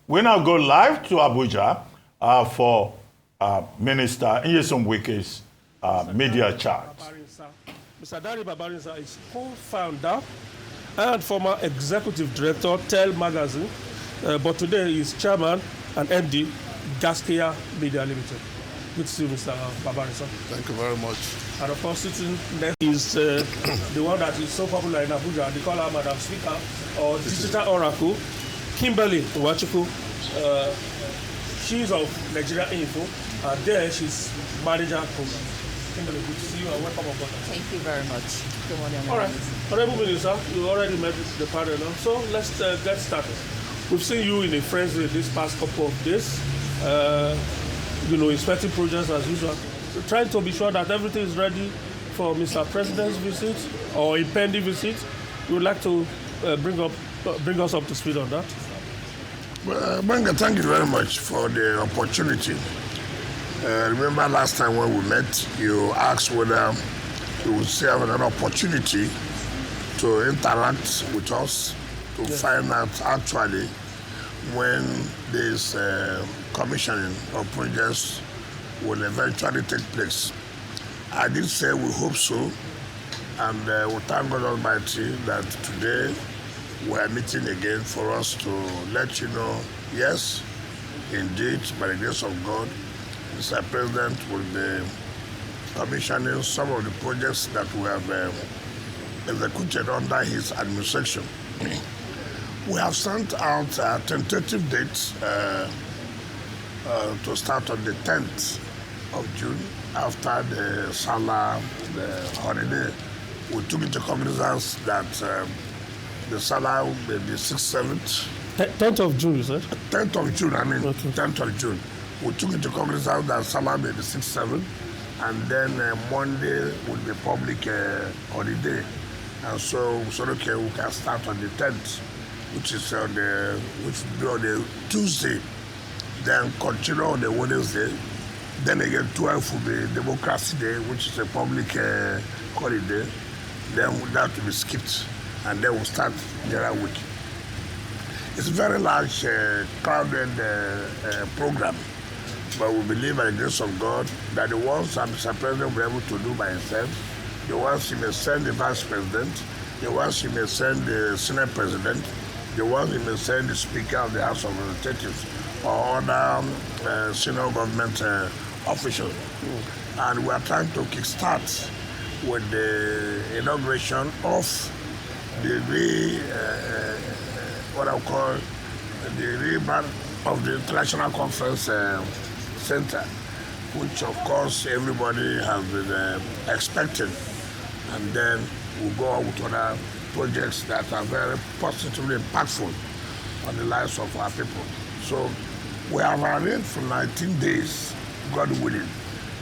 We now go live to Abuja for Minister Nyesom Wike's media chat. Mr. Dari Babarinsa is co-founder and former executive director, Tell Magazine, but today he is chairman and MD, Gaskia Media Limited. Good to see you, Mr. Babarinsa. Thank you very much. And of course, sitting next is the one that is so popular in Abuja, they call her Madam Speaker, or Digital Oracle, Kimberly Nwachukwu. She's of Nigeria Info, and there she's manager program. Kimberly, good to see you and welcome on board. Thank you very much. Good morning. All right, Honorable Minister, you already met the panel now, so let's get started. We've seen you in a frenzy this past couple of days, inspecting projects as usual, trying to be sure that everything is ready for Mr. President's visit or impending visit. We would like to bring us up to speed on that. Well, Benga, thank you very much for the opportunity. Remember last time when we met, you asked whether you would still have an opportunity to interact with us to find out actually when this commissioning of projects will eventually take place. I did say we hope so, and we thank God Almighty that today we are meeting again for us to let you know, yes, indeed, by the grace of God, Mr. President will be commissioning some of the projects that we have executed under his administration. We have sent out tentative dates to start on the 10th of June after the Salah holiday. We took into cognizance that the Salah will be 6th, 7th. 10th of June, you said? 10th of June, okay. 10th of June. We took into cognizance that Salah may be 6th, 7th, and then Monday would be public holiday. And so we said, okay, we can start on the 10th, which will be on the Tuesday, then continue on the Wednesday. Then again, 12th will be Democracy Day, which is a public holiday. Then that will be skipped, and then we'll start the other week. It's a very large, crowded program, but we believe by the grace of God that the ones that Mr. President will be able to do by himself, the ones he may send the Vice President, the ones he may send the Senate President, the ones he may send the Speaker of the House of Representatives, or other senior government officials. And we are trying to kickstart with the inauguration of the what I call the revamp of the International Conference Center, which of course everybody has been expecting. And then we'll go on with other projects that are very positively impactful on the lives of our people. So we have arranged for 19 days, God willing,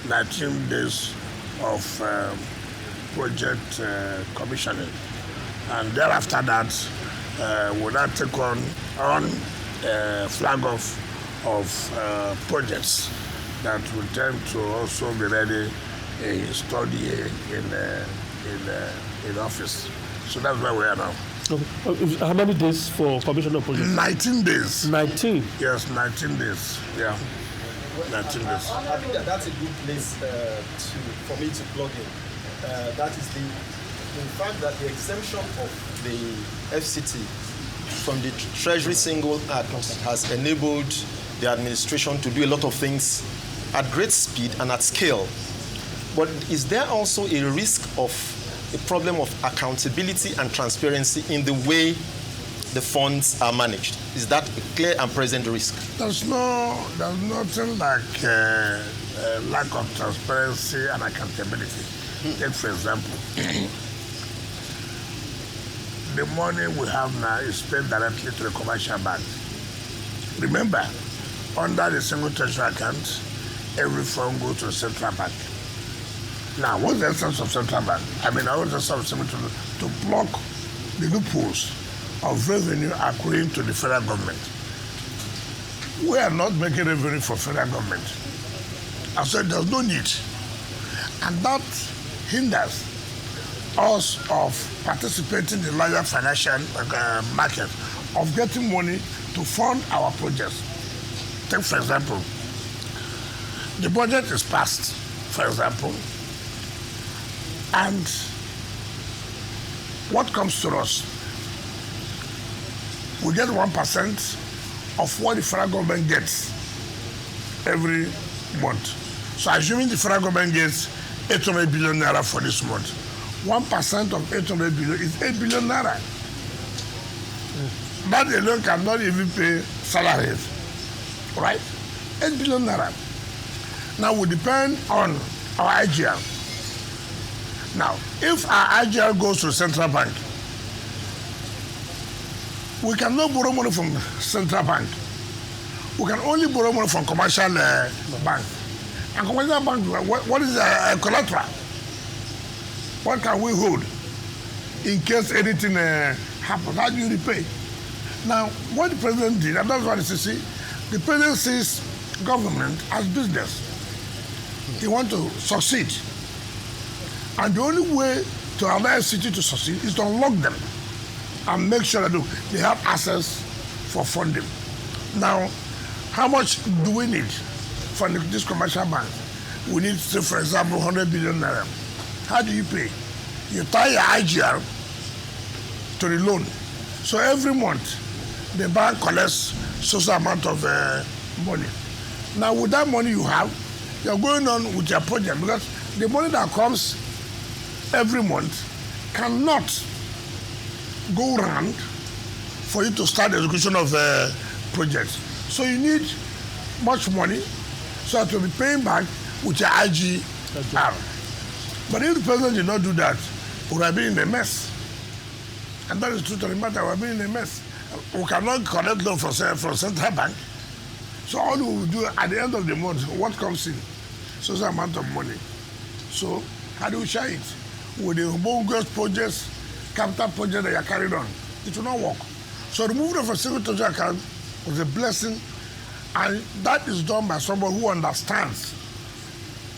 19 days of project commissioning. And thereafter that, we'll now take on flag off of projects that will tend to also be ready installed here in office. So that's where we are now. Okay. How many days for commission of projects? 19 days. 19? Yes, 19 days. Yeah. 19 days. I think that's a good place for me to plug in. That is the fact that the exemption of the FCT from the Treasury Single Act has enabled the administration to do a lot of things at great speed and at scale. But is there also a risk of a problem of accountability and transparency in the way the funds are managed? Is that a clear and present risk? There's nothing like lack of transparency and accountability. Take for example, the money we have now is paid directly to the commercial bank. Remember, under the single treasury account, every fund goes to the central bank. Now, what's the essence of central bank? I what's the essence of to block the loopholes of revenue accruing to the federal government. We are not making revenue for federal government. I said there's no need. And that hinders us of participating in the larger financial market, of getting money to fund our projects. Take, for example, the budget is passed, for example, and what comes to us? We get 1% of what the federal government gets every month. So assuming the federal government gets 800 billion naira for this month, 1% of 800 billion is 8 billion naira. That alone cannot even pay salaries, right? 8 billion naira. Now we depend on our IGR. Now, if our IGR goes to the central bank, we cannot borrow money from central bank. We can only borrow money from commercial bank. And commercial bank, what is collateral? What can we hold in case anything happens? How do you repay? Now, what the president did, and that's what you see, the president sees government as business. He wants to succeed. And the only way to allow a city to succeed is to unlock them and make sure that they have access for funding. Now, how much do we need for this commercial bank? We need, say, for example, 100 billion naira. How do you pay? You tie your IGR to the loan. So every month, the bank collects social amount of money. Now, with that money you have, you're going on with your project because the money that comes every month cannot go around for you to start the execution of projects. So you need much money so that you'll be paying back with your IGR. But if the president did not do that, we would have been in a mess. And that is true to the matter, we have been in a mess. We cannot collect loan from central bank. So all we will do at the end of the month, what comes in? Social amount of money. So how do we share it? With the bogus projects, capital projects that are carried on, it will not work. So the movement of a single treasury account was a blessing, and that is done by someone who understands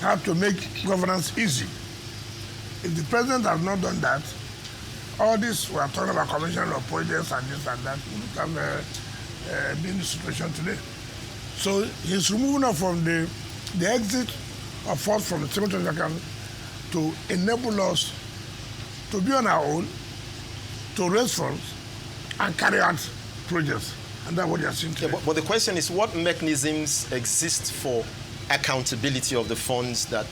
how to make governance easy. If the president has not done that, all this we are talking about commission of projects and this and that, we would have been in the situation today. So he's removing us from the exit of funds from the single treasury account to enable us to be on our own, to raise funds, and carry out projects. And that's what they are seeing today. Yeah, but the question is, what mechanisms exist for accountability of the funds that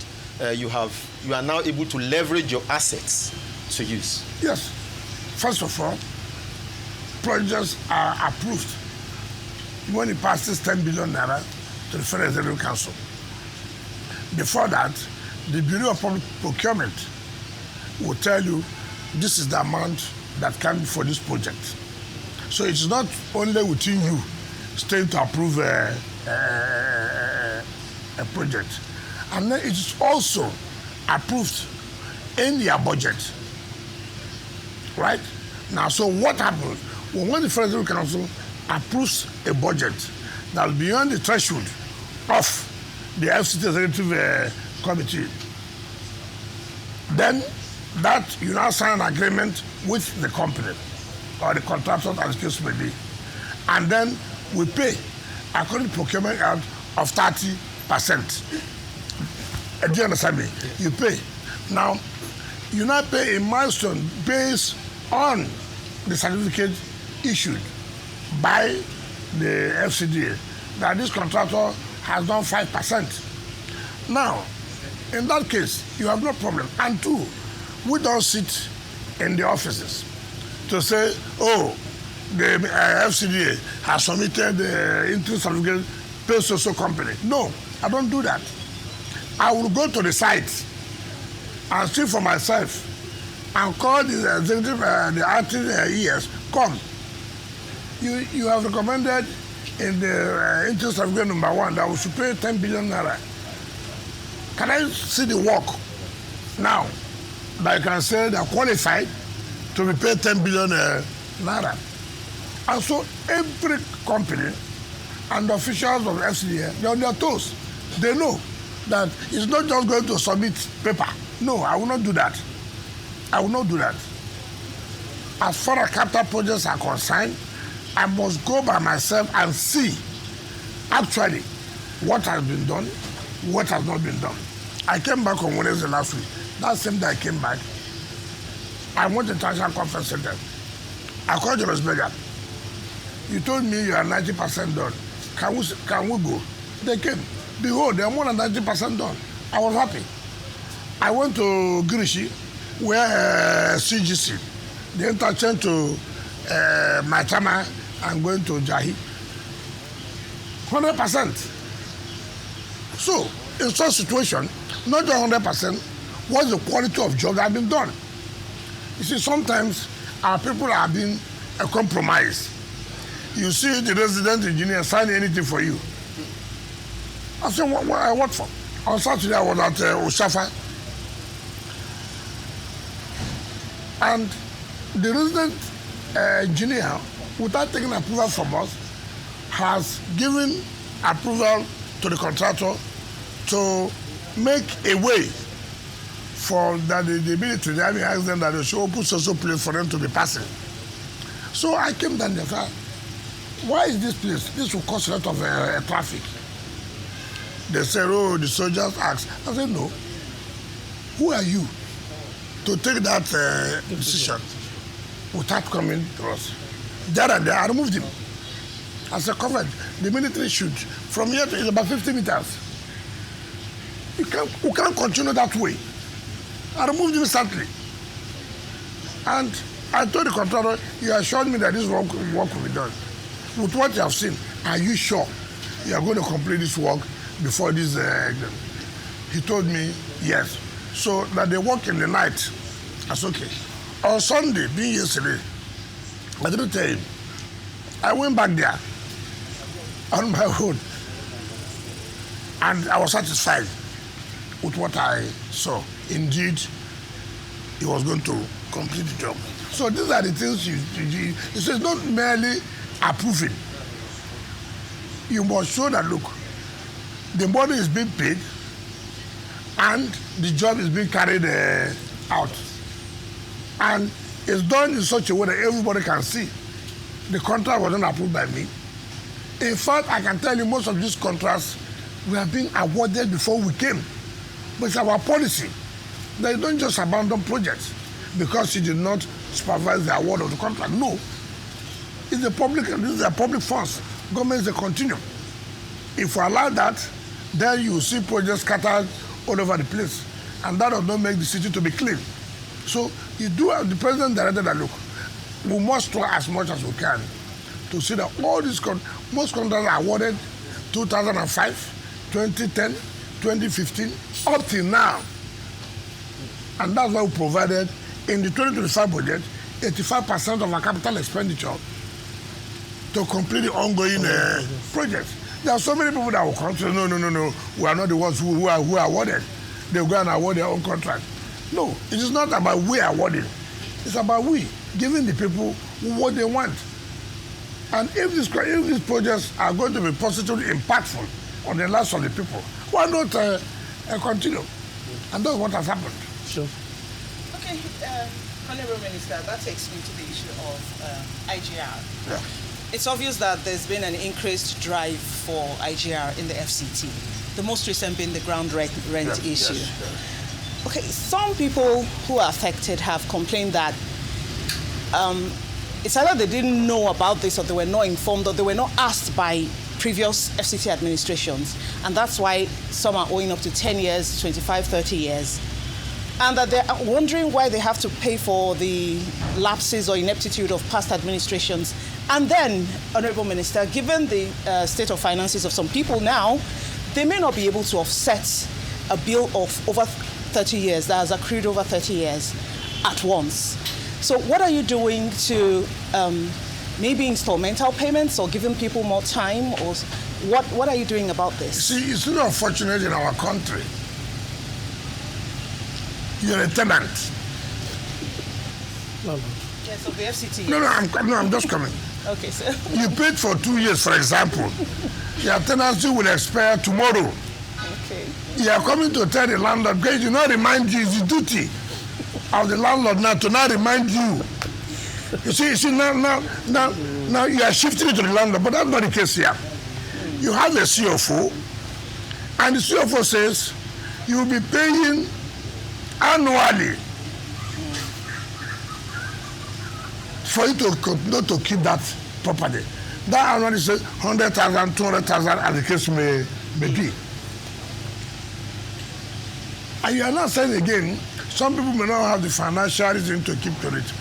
you are now able to leverage your assets to use? Yes. First of all, projects are approved when it passes 10 billion naira to the Federal Executive Council. Before that, the Bureau of Public Procurement will tell you this is the amount that can be for this project. So it's not only within you staying to approve a project. And then it is also approved in your budget. Right? Now, so what happens? When the Federal Council approves a budget that is beyond the threshold of the FCT Executive Committee, then that you now sign an agreement with the company or the contractor, as the case may be, and then we pay according to procurement out of 30%. Do you understand me? You pay. Now, you now pay a milestone based on the certificate issued by the FCDA that this contractor has done 5%. Now, in that case, you have no problem. And two, we don't sit in the offices to say, oh, the FCDA has submitted the interim certificate, pay social company. No, I don't do that. I will go to the site and see for myself and call the executive, the acting ES, come. You have recommended in the interim certificate number 1 that we should pay 10 billion naira. Can I see the work now that I can say they are qualified to be paid 10 billion naira? And so every company and the officials of the FCDA, they're on their toes. They know that it's not just going to submit paper. No, I will not do that. I will not do that. As far as capital projects are concerned, I must go by myself and see actually what has been done, what has not been done. I came back on Wednesday last week. That same day I came back, I went to International Conference Center. I called Jonas Berger. You told me you are 90% done. Can we go? They came. Behold, they are more than 90% done. I was happy. I went to Girishi, where CGC, the interchange to Maitama and going to Jahi. 100%. So, in such situation, not just 100%, what's the quality of job that have been done? You see, sometimes our people are being a compromise. You see the resident engineer sign anything for you. I said, what for? On Saturday, I was at Oshafa. And the resident engineer, without taking approval from us, has given approval to the contractor to make a way for that the ability to having asked them that they should open social place for them to be passing. So I came down there and said, why is this place? This will cause a lot of traffic. They said, oh, the soldiers asked. I said, no. Who are you to take that decision without coming to us? There and there, I removed him. I said, covered. The military shoot. From here to it's about 50 meters. We can't continue that way. I removed him instantly. And I told the contractor, you assured me that this work will be done. With what you have seen, are you sure you are going to complete this work before this exam? He told me, yes. So that they work in the night. That's okay. On Sunday, being yesterday, I didn't tell him. I went back there on my own. And I was satisfied with what I saw. Indeed, he was going to complete the job. So these are the things you say, it's not merely approving. You must show that, look, the money is being paid and the job is being carried out. And it's done in such a way that everybody can see. The contract was not approved by me. In fact, I can tell you most of these contracts we have been awarded before we came. But it's our policy that you don't just abandon projects because you did not supervise the award of the contract. No. It's a public, these are public funds. Government is a continuum. If we allow that, then you will see projects scattered all over the place. And that does not make the city to be clean. So you do have the president directed that, look, we must try as much as we can to see that all these most contracts are awarded 2005, 2010, 2015, up till now. And that's why we provided in the 2025 budget 85% of our capital expenditure to complete the ongoing projects. There are so many people that will come to say, no, we are not the ones who are awarded. They'll go and award their own contract. No, it is not about we awarding. It's about we giving the people what they want. And if these projects are going to be positively impactful on the lives of the people, why not continue? And that's what has happened. Sure. Okay, Honorable Minister, that takes me to the issue of IGR. Yeah. It's obvious that there's been an increased drive for IGR in the FCT, the most recent being the ground rent issue. Yes. Okay, some people who are affected have complained that it's either they didn't know about this or they were not informed or they were not asked by previous FCT administrations, and that's why some are owing up to 10 years, 25, 30 years, and that they're wondering why they have to pay for the lapses or ineptitude of past administrations. And then, Honorable Minister, given the state of finances of some people now, they may not be able to offset a bill of over 30 years that has accrued over 30 years at once. So what are you doing to maybe installmental payments or giving people more time, or what are you doing about this? See, it's not unfortunate in our country. You're a tenant. Yes, of the FCT. No, I'm just coming. Okay, sir. You paid for 2 years, for example. Your tenancy will expire tomorrow. Okay. You are coming to tell the landlord, because you not remind you, it's the duty of the landlord now to not remind you. You see, now Now you are shifting it to the landlord, but that's not the case here. You have a CFO, and the CFO says you will be paying annually for you to continue to keep that property. That annually says 100,000, 200,000, as the case may be. And you are not saying again, some people may not have the financial reason to keep to it.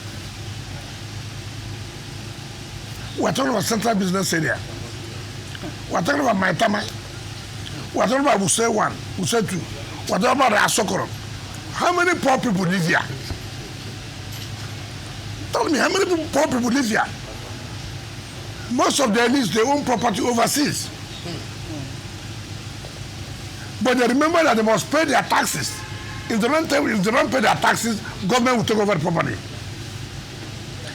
We're talking about central business area. We're talking about Maitama. We're talking about Wuse 1, Wuse 2. We're talking about Asokoro. How many poor people live here? Tell me, how many poor people live here? Most of their elites, they own property overseas. But they remember that they must pay their taxes. If they don't pay their taxes, government will take over the property.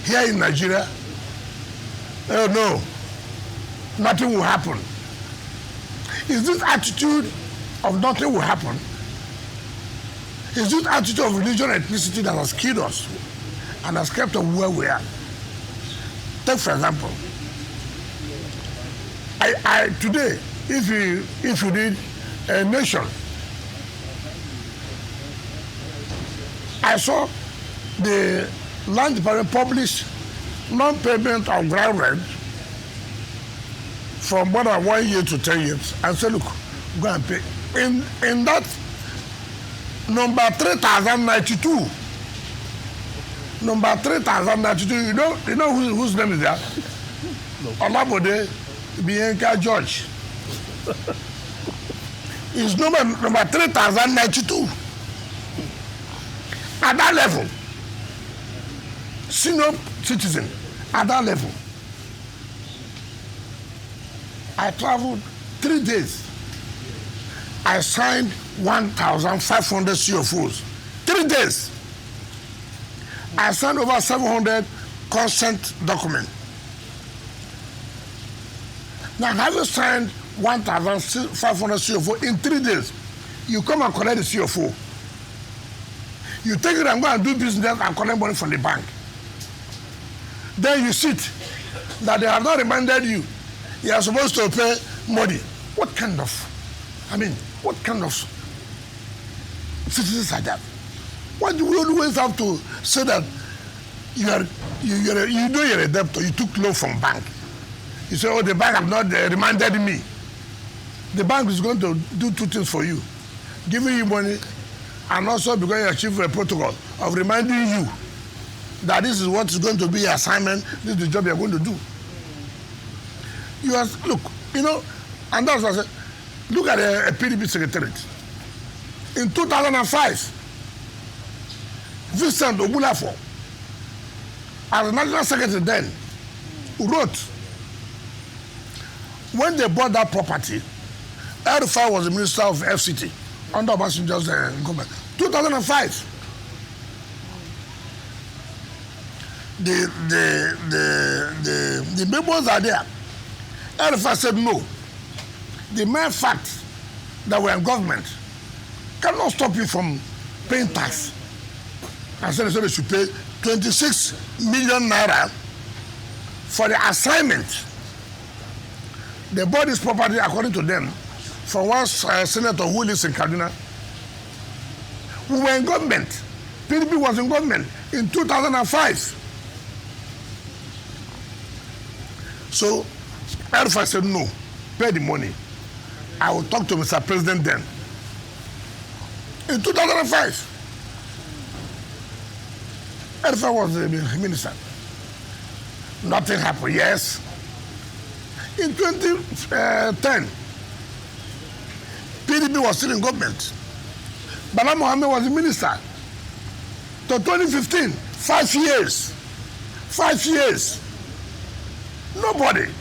Here in Nigeria, oh no, nothing will happen. Is this attitude of nothing will happen? Is this attitude of religion and ethnicity that has killed us and has kept us where we are? Take for example, today, if you need a nation, I saw the land department publish non-payment of ground rent from more than 1 year to 10 years, and say, look, go and pay. In that number 3092, you know whose name is there? Olabode Bianca George. Is number 3092. At that level, senior citizen, at that level, I traveled 3 days. I signed 1,500 CFOs. 3 days. I signed over 700 consent documents. Now, having signed 1,500 CFO in 3 days, you come and collect the CFO. You take it and go and do business and collect money from the bank. Then you sit that they have not reminded you you are supposed to pay money. What kind of citizens are that? Why do we always have to say that you know you're a debtor, you took loan from bank? You say, oh, the bank have not reminded me. The bank is going to do 2 things for you: giving you money, and also because you achieve a protocol of reminding you that this is what is going to be your assignment, this is the job you're going to do. Look, and that's what I said. Look at a PDP secretariat. In 2005, Vincent Ogunlafo, as the national secretary then, wrote, when they bought that property, El-Rufai was the minister of FCT under Obasanjo's government. 2005. The memos are there. El-Rufai said no. The mere fact that we're in government cannot stop you from paying tax. And so they should pay 26 million naira for the assignment. They bought this property, according to them, from one senator who lives in Kaduna. We were in government. PDP was in government in 2005. So El-Rufai said, no, pay the money. I will talk to Mr. President then. In 2005, El-Rufai was the minister. Nothing happened, yes. In 2010, PDP was still in government. Bala Mohammed was the minister. To 2015, 5 years. 5 years. Nobody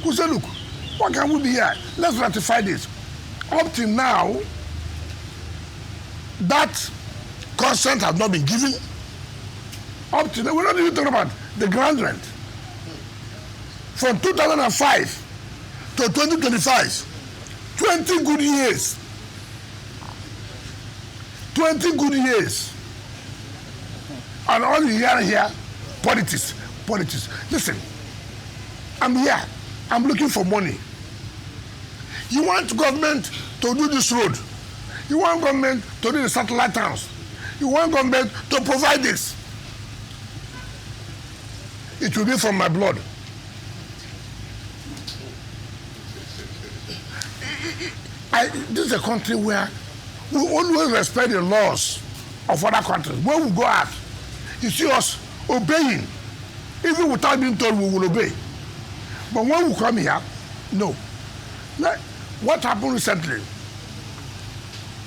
who said, look, what can we be here? Let's ratify this. Up till now, that consent has not been given. Up till now, we're not even talking about the ground rent. From 2005 to 2025, 20 good years. 20 good years. And all you hear here, politics. Listen, I'm here. I'm looking for money. You want government to do this road. You want government to do the satellite towns. You want government to provide this. It will be from my blood. This is a country where we always respect the laws of other countries. When we go out, you see us obeying. Even without being told, we will obey. But when we come here, no. Like, what happened recently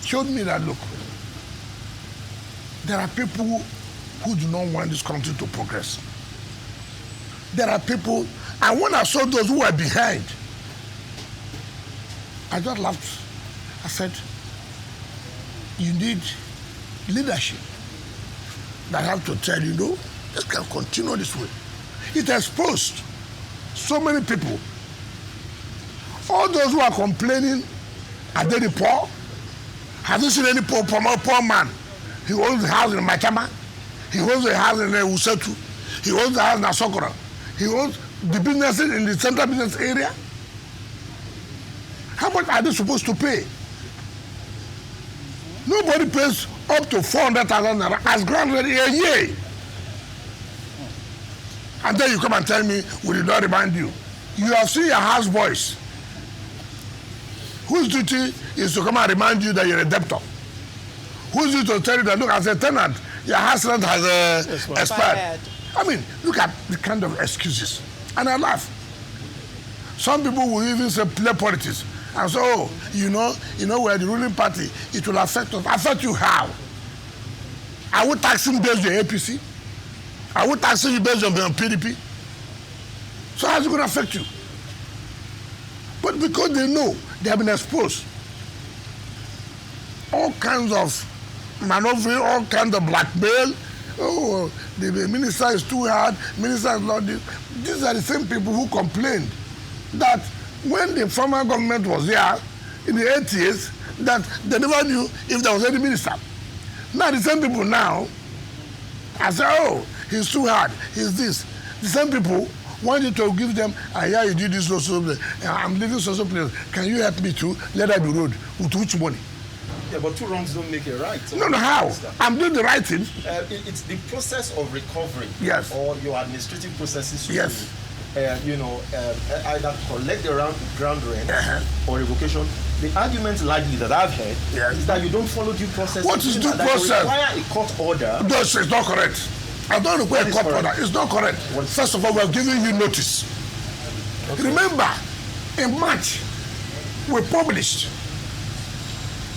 showed me that, look, there are people who do not want this country to progress. There are people, and when I saw those who were behind, I just laughed. I said, you need leadership that have to tell you, no, this can continue this way. It exposed so many people. All those who are complaining, are they the poor? Have you seen any poor man? He owns a house in Machama. He owns a house in Usetu. He owns a house in Asokora. He owns the businesses in the central business area. How much are they supposed to pay? Nobody pays up to 400,000 naira as grant rate a year. And then you come and tell me we did not remind you. You have seen your house boys whose duty is to come and remind you that you're a debtor. Whose duty to tell you that, look, as a tenant, your house rent has expired. I mean, look at the kind of excuses. And I laugh. Some people will even say play politics. And so, oh, you know, we're the ruling party. It will affect us. Affect you how? Are we taxing based on APC? Are we taxing you based on PDP? So how's it going to affect you? But because they know they have been exposed, all kinds of maneuvering, all kinds of blackmail. Oh, the minister is too hard. Minister is not this. These are the same people who complained that when the former government was there in the 80s, that they never knew if there was any minister. Now the same people now, I say, oh, he's too hard, he's this. The same people want you to give them, yeah, you did this also, I'm living social place. Can you help me to let that be road? With which money? Yeah, but two wrongs don't make a right. No, how? I'm doing the right thing. It's the process of recovery. Yes. Or your administrative processes. Yes. Either collect the ground rent or revocation. The argument largely that I've heard is that you don't follow due process. What is due process? You require a court order. No, it's not correct. I don't require a court order. It's not correct. First of all, we're giving you notice. Okay. Remember, in March, we published.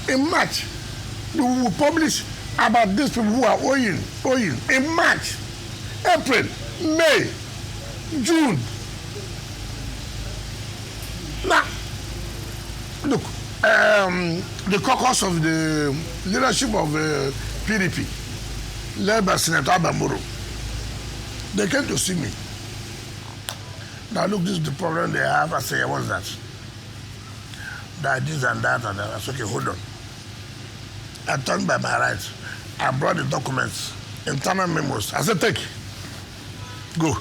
In March, we will publish about these people who are owing. In March, April, May, June. Now, look, the caucus of the leadership of PDP, led by Senator Abamuru, they came to see me. Now, look, this is the problem they have. I say, what's that? That this and that and that. I said, okay, hold on. I turned by my right. I brought the documents, internal memos. I said, take. Go.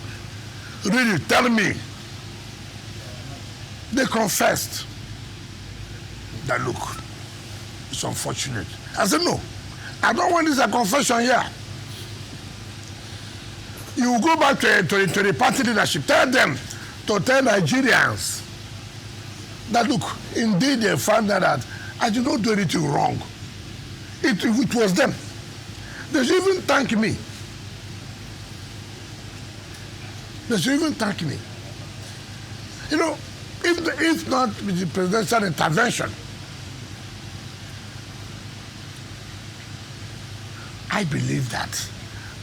Read it. Tell me. They confessed that, look, it's unfortunate. I said, no. I don't want this a confession here. You will go back to the party leadership. Tell them to tell Nigerians that, look, indeed they found that I did not do anything wrong. It was them. They should even thank me. They should even thank me. You know, if not with the presidential intervention, I believe that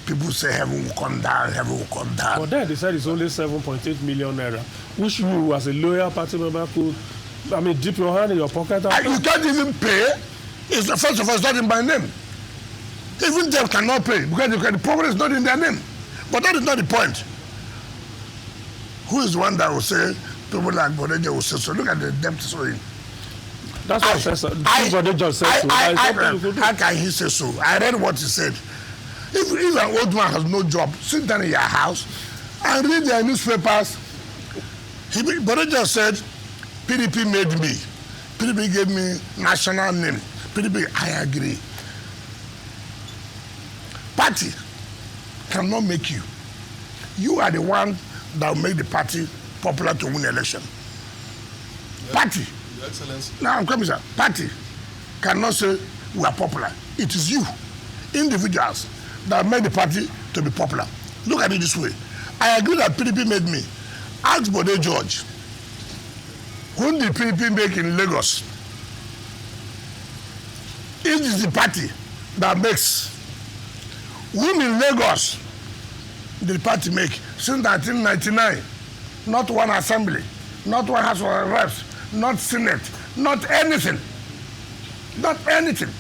people say heaven will come down, heaven will come down. But then they said it's only 7.8 million naira, which you, as a loyal party member, could, dip your hand in your pocket. You can't even pay. It's the first of all, it's not in my name. Even them cannot pay because the problem is not in their name. But that is not the point. Who is the one that will say, people like Bodeja will say so? Look at the debt owing. That's what I said. Bodeja said so. How can he say so? I read what he said. If an old man has no job, sit down in your house and read their newspapers But just said, PDP made me. PDP gave me national name. PDP, I agree. Party cannot make you. You are the one that will make the party popular to win election. Yes. Party. Your Excellency. Now I'm coming, sir. Party cannot say we are popular. It is you, individuals, that make the party to be popular. Look at it this way. I agree that PDP made me. Ask Bode George, whom did PDP make in Lagos? It is the party that makes. Whom in Lagos did the party make since 1999? Not one assembly, not one House of Reps, not Senate, not anything. Not anything.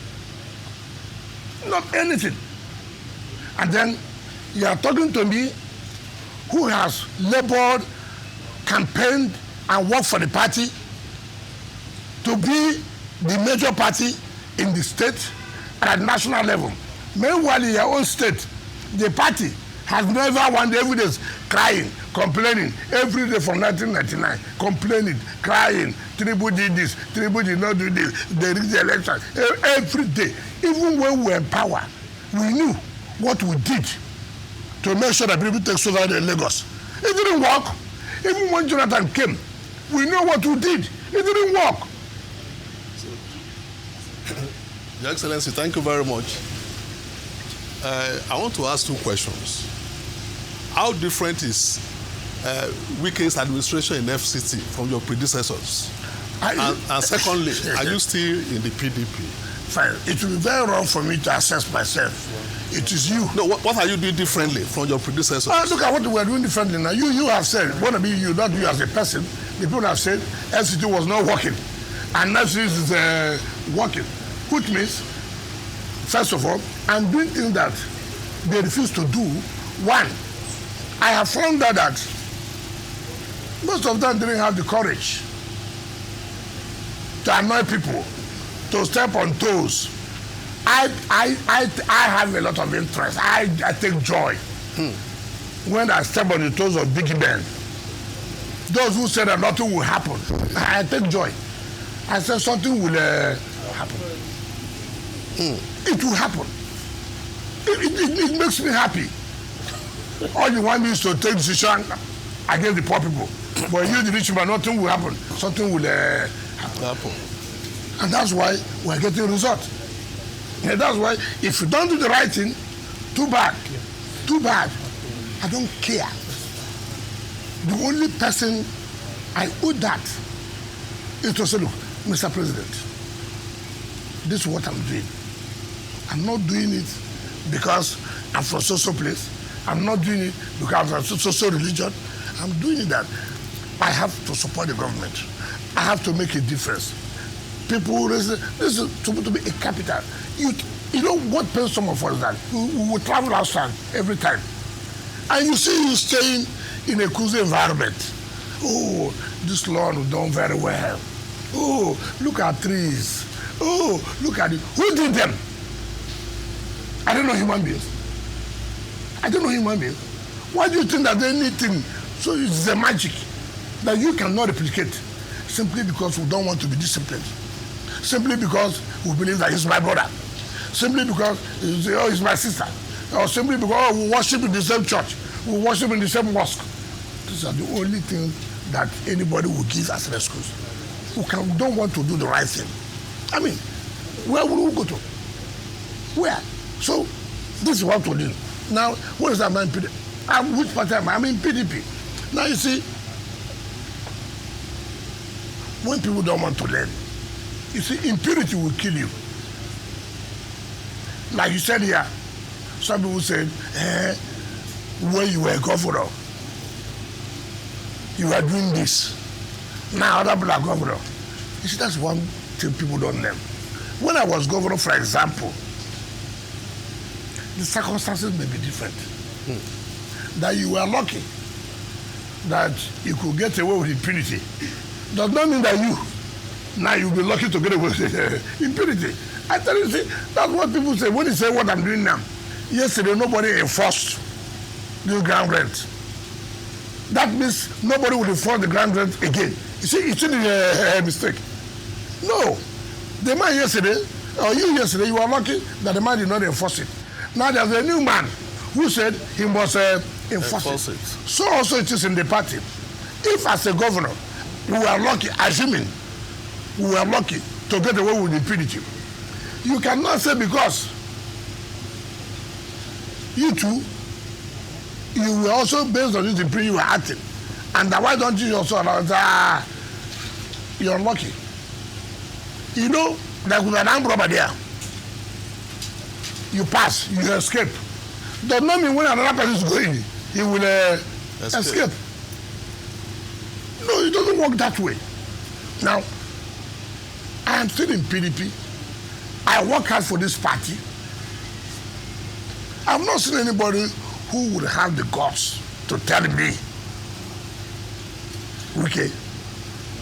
Not anything. And then you are talking to me who has labored, campaigned, and worked for the party to be the major party in the state and at national level. Meanwhile, in your own state, the party has never one day, every day crying, complaining, every day from 1999, complaining, crying, Tinubu did this, Tinubu did not do this, they rigged the election, every day. Even when we were in power, we knew what we did to make sure that people take over in Lagos. It didn't work. Even when Jonathan came, we know what we did. It didn't work. Your Excellency, thank you very much. I want to ask two questions. How different is Wike's administration in FCT from your predecessors? And secondly, are you still in the PDP? Fine. It will be very wrong for me to assess myself. It is you. No, what are you doing differently from your predecessors? Look at what we are doing differently now. You have said, want to be you, not you as a person. The people have said FCT was not working. And FCT is working. Which means, first of all, I'm doing things that they refuse to do. One, I have found out that most of them didn't have the courage to annoy people, to step on toes. I have a lot of interest. I take joy when I step on the toes of big men. Those who say that nothing will happen, I take joy. I say something will happen. It will happen. It makes me happy. All you want me is to take decision against the poor people. But you, the rich man, nothing will happen. Something will happen. And that's why we're getting results. And that's why if you don't do the right thing, too bad. Too bad. I don't care. The only person I owe that is to say, look, Mr. President, this is what I'm doing. I'm not doing it because I'm from social place. I'm not doing it because I'm from social religion. I'm doing it that I have to support the government. I have to make a difference. People, this is supposed to be a capital. You know what pains some of us that we will travel outside every time. And you see you staying in a cozy environment. Oh, this lawn was done very well. Oh, look at trees. Oh, look at it. Who did them? I don't know human beings. I don't know human beings. Why do you think that anything, so it's a magic that you cannot replicate simply because we don't want to be disciplined? Simply because we believe that he's my brother. Simply because he's my sister. Or simply because we worship in the same church. We worship in the same mosque. These are the only things that anybody will give as an excuse. Who don't want to do the right thing. I mean, where will we go to? Where? So, this is what we're doing. Now, what is that man PDP? Which party am I? I'm in PDP. Now, you see, when people don't want to learn, you see, impurity will kill you. Like you said here, some people said, when you were governor, you were doing this. Now other people are governor. You see, that's one thing people don't learn. When I was governor, for example, the circumstances may be different. That you were lucky that you could get away with impunity. Does not mean that now you'll be lucky to get away with impunity. I tell you, see, that's what people say. When you say what I'm doing now, yesterday nobody enforced this ground rent. that means nobody will enforce the ground rent again. You see, it's a mistake. No. The man yesterday, or you yesterday, you were lucky that the man did not enforce it. Now there's a new man who said he must enforce it. So also it is in the party. If as a governor, we were lucky, assuming we were lucky to get away with impunity, you cannot say because you too, you were also based on this impunity you were acting. And why don't you also allow you're lucky. You know, there could be an armed robber there. You pass, you escape. Does not mean when another person is going, he will escape. No, it doesn't work that way. Now, I am still in PDP. I work hard for this party. I've not seen anybody who would have the guts to tell me, okay,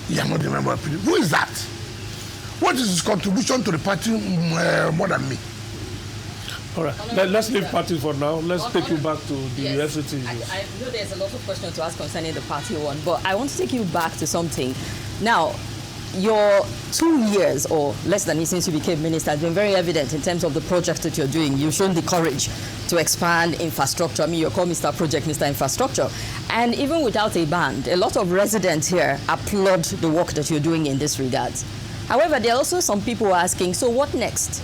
you are not a member of PDP. Who is that? What is his contribution to the party more than me? All right, let's leave party for now. Let's take you back to the FCT. I know there's a lot of questions to ask concerning the party one, but I want to take you back to something. Now, your 2 years or less than it since you became minister has been very evident in terms of the projects that you're doing. You've shown the courage to expand infrastructure. I mean, you're called Mr. Project, Mr. Infrastructure. And even without a band, a lot of residents here applaud the work that you're doing in this regard. However, there are also some people asking, so what next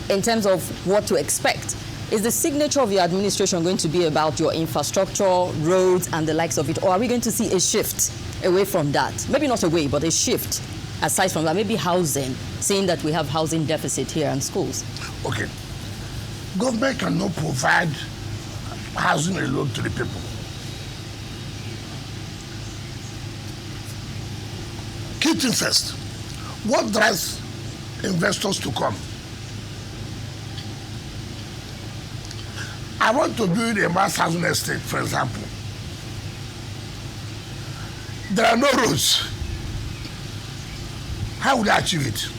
in terms of what to expect? Is the signature of your administration going to be about your infrastructure, roads, and the likes of it? Or are we going to see a shift away from that? Maybe not away, but a shift aside from that. Maybe housing, seeing that we have housing deficit here and schools. Okay. Government cannot provide housing alone to the people. Key thing first. What drives investors to come? I want to build a mass housing estate, for example. There are no roads. How would I achieve it?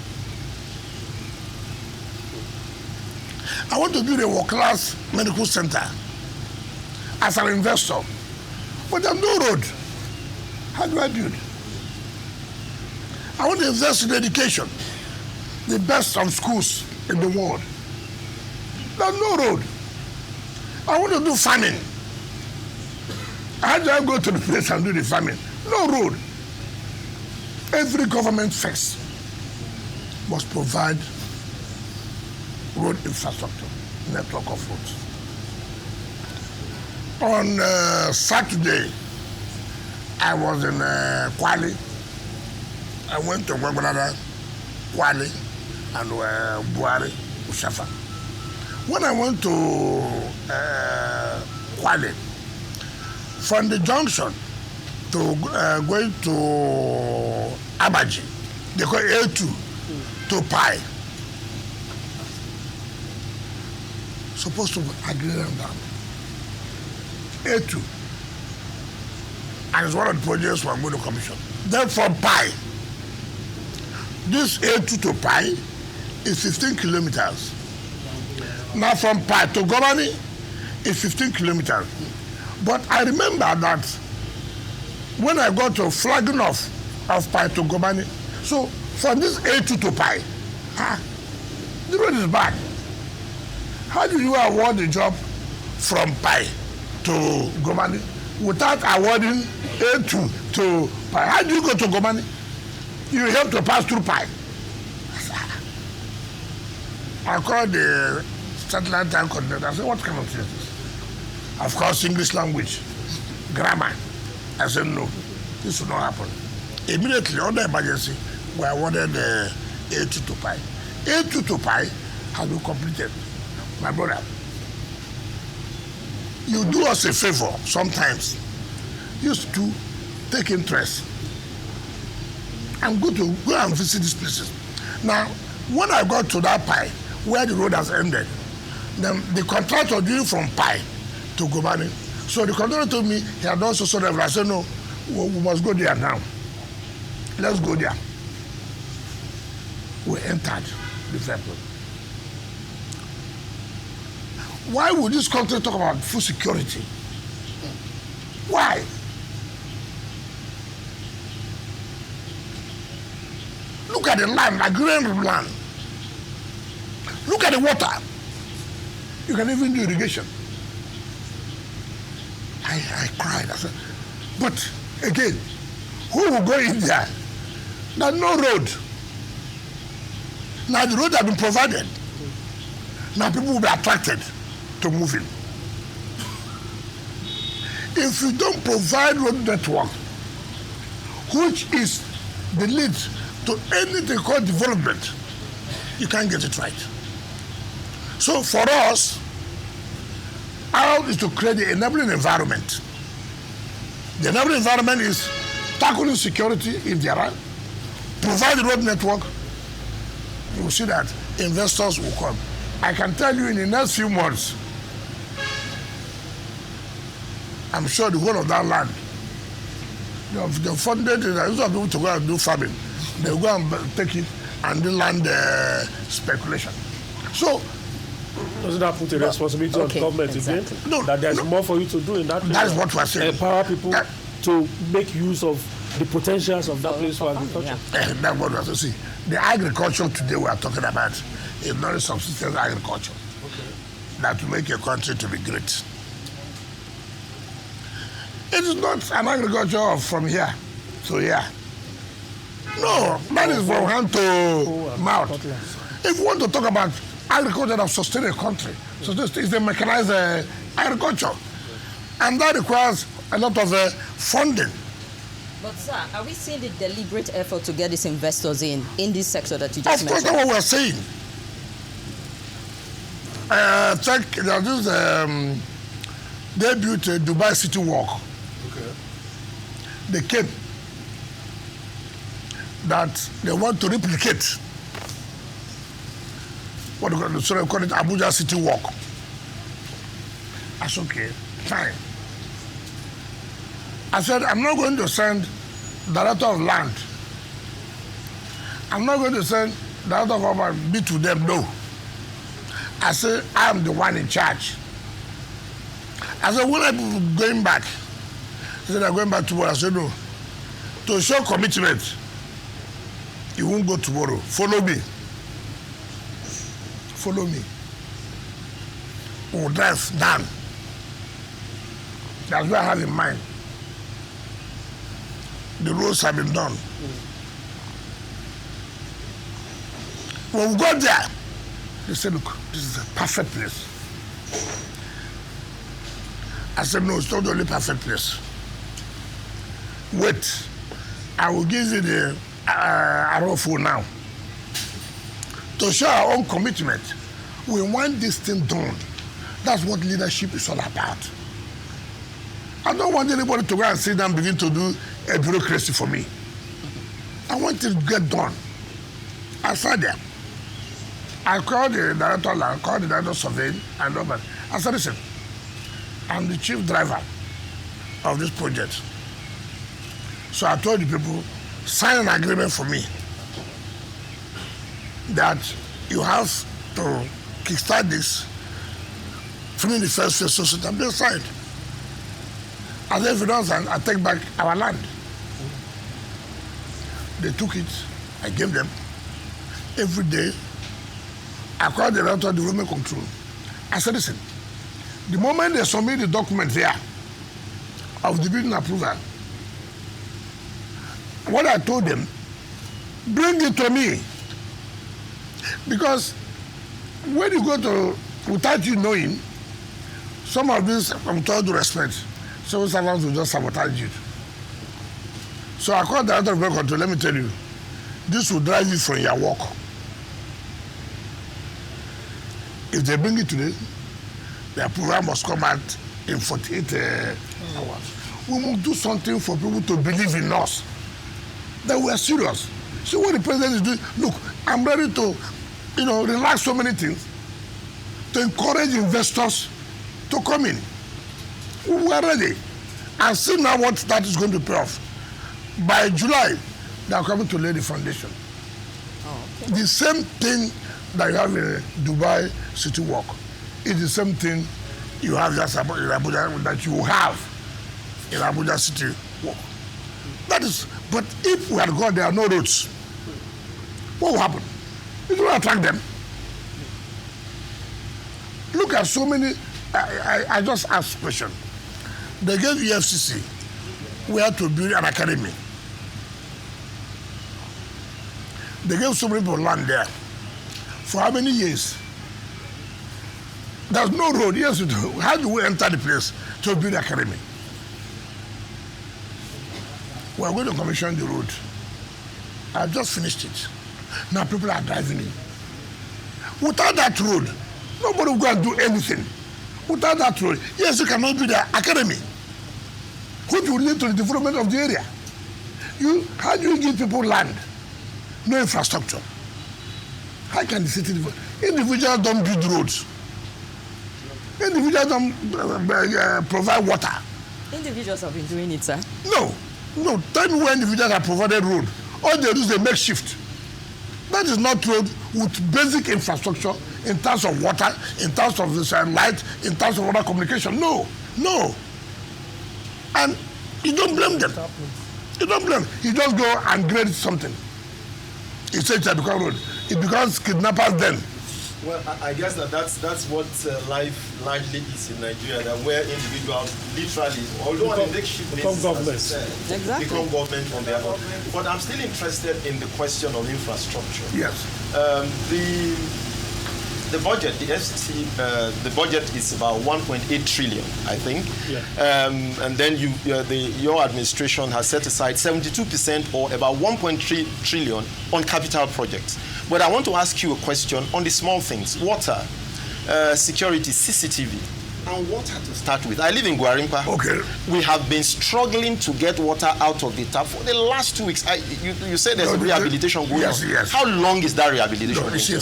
I want to build a world-class medical center as an investor, but there's no road. How do I build? I want to invest in education, the best of schools in the world. There's no road. I want to do farming. How do I go to the place and do the farming? No road. Every government first must provide road infrastructure, network of roads. On Saturday, I was in Kwale. I went to Gwagwalada, Kwale, and Buhari, Ushafa. When I went to Kwale, from the junction to going to Abaji, they call A2 to Pi. Supposed to agree on that. A2. And it's one of the projects we're going to commission. Then from Pi, this A2 to Pi is 15 kilometers. Now from Pi to Gomani is 15 kilometers. But I remember that when I got to flagging off of Pi to Gomani, so from this A2 to Pi, the road is bad. How do you award the job from Pi to Gomani without awarding A2 to Pi? How do you go to Gomani? You have to pass through Pi. I called the satellite time coordinator. I said, what kind of thing is this? Of course, English language, grammar. I said, no, this will not happen. Immediately, under emergency, we awarded the A2 to Pi. A2 to Pi has been completed. My brother, you do us a favor sometimes. Used to take interest and go and visit these places. Now, when I got to that Pi, where the road has ended, then the contractor doing from Pi to Gomani. So the contractor told me he had also sort of. I said, no, we must go there now. Let's go there. We entered the vehicle. Why would this country talk about food security? Why? Look at the land, agrarian land. Look at the water. You can even do irrigation. I cried. I said, but again, who will go in there? There's no road. Now the road has been provided. Now people will be attracted to move in. If you don't provide road network, which is the lead to anything called development, you can't get it right. So for us, our is to create the enabling environment. The enabling environment is tackling security if there are, provide the road network. You will see that investors will come. I can tell you in the next few months, I'm sure the whole of that land, the funded, those are people to go and do farming. They'll go and take it and do land speculation. So, doesn't that put a responsibility on government again? No, that there's more for you to do in that place. That is what we're saying. Empower people to make use of the potentials of that place for agriculture. That's what we're saying. The agriculture today we are talking about is not a subsistence agriculture that will make a country to be great. It is not an agriculture from here to here. No, that is from hand to mouth. If you want to talk about agriculture that sustains a country, so this is a mechanized agriculture. And that requires a lot of funding. But sir, are we seeing the deliberate effort to get these investors in this sector that you just mentioned? Of course, that's what we're saying. They built a Dubai City Walk. Okay. They came that they want to replicate what they call it Abuja City Walk. That's okay, fine. I said, I'm not going to send director of land. I'm not going to send director of be to them, no. I said, I am the one in charge. I said, when are people going back? He said, they're going back tomorrow. I said, no. To show commitment, you won't go tomorrow. Follow me. Follow me. We'll drive down. That's what I have in mind. The roads have been done. When we got there, they said, look, this is a perfect place. I said, no, it's not the only perfect place. Wait, I will give you the arrow for now. To show our own commitment, we want this thing done. That's what leadership is all about. I don't want anybody to go and sit down and begin to do a bureaucracy for me. I want it to get done. I sat there. I called the director of land, called the director of surveying, and all that. I said, listen, I'm the chief driver of this project. So I told the people, sign an agreement for me that you have to kickstart this, finish the first phase, so I'm just signed. And if you don't sign, I take back our land. They took it, I gave them. Every day, I called the director of development control. I said, listen, the moment they submit the document here of the building approval, what I told them, bring it to me. Because when you go to, without you knowing, some of these, I'm told to respect, civil servants will just sabotage you. So I called the director of development control, let me tell you, this will drive you from your work. If they bring it today, the approval must come out in 48 hours. We must do something for people to believe in us, that we are serious. See what the president is doing. Look, I'm ready to, relax so many things to encourage investors to come in. We are ready. And see now what that is going to pay off. By July, they are coming to lay the foundation. Oh, okay. The same thing that you have in Dubai City Walk is the same thing you have just in Abuja, that you have in Abuja City Walk. That is, but if we had gone, there are no roads. what will happen? It will attract them. Look at so many. I just asked a question. They gave EFCC where to build an academy. They gave so many people land there. For how many years? There's no road. Yes, how do we enter the place to build academy? We are going to commission the road. I've just finished it. Now people are driving in. Without that road, nobody will go and do anything. Without that road, yes, you cannot build an academy, which will lead to the development of the area. How do you give people land? No infrastructure. How can the city develop? Individuals don't build roads. Individuals don't provide water. Individuals have been doing it, sir. No. Tell me where individuals have provided road. All they do is they make shift. That is not road with basic infrastructure in terms of water, in terms of light, in terms of other communication. No. And you don't blame them. You don't blame. You just go and grade something. You say it becomes road. It becomes kidnappers then. Well, I guess that's what life largely is in Nigeria, that where individuals literally, although on a makeshift basis, become government on their own. But I'm still interested in the question of infrastructure. Yes. The budget, the FCT, the budget is about 1.8 trillion, I think. Yeah. And then your administration has set aside 72% or about 1.3 trillion on capital projects. But I want to ask you a question on the small things: water, security, CCTV, and water to start with. I live in Guarimpa. Okay. We have been struggling to get water out of the tap for the last 2 weeks. You said there's a rehabilitation going on. Yes. How long is that rehabilitation going? You see,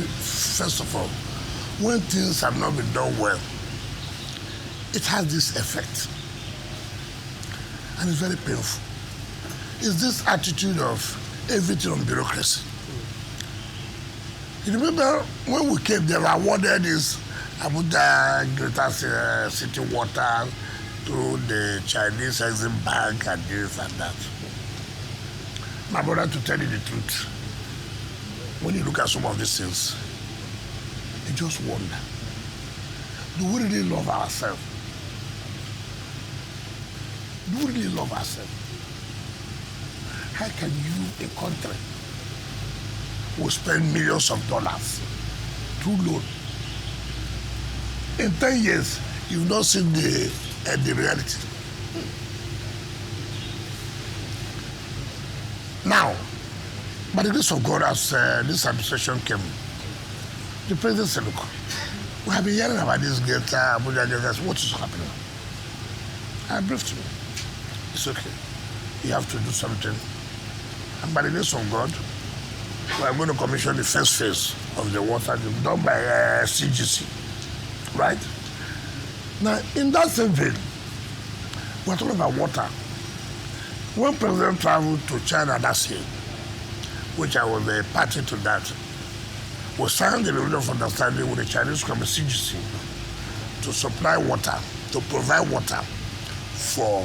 first of all, when things have not been done well, it has this effect. And it's very painful. It's this attitude of everything on bureaucracy. You remember when we came, they were awarded this Abuja Greater City Water to the Chinese Exim Bank and this and that. My brother, to tell you the truth, when you look at some of these things, you just wonder, do we really love ourselves? Do we really love ourselves? How can you, a country, will spend millions of dollars through loan? In 10 years, you've not seen the reality. Now, by the grace of God, as this administration came, the president said, look, we have been hearing about this Abuja, what is happening? I briefed him. It's okay. You have to do something. And by the grace of God, we are going to commission the first phase of the water done by CGC, right? Now, in that same vein, we're talking about water. When President traveled to China last year, which I was a party to that, we signed the memorandum of understanding with the Chinese company CGC to supply water, to provide water for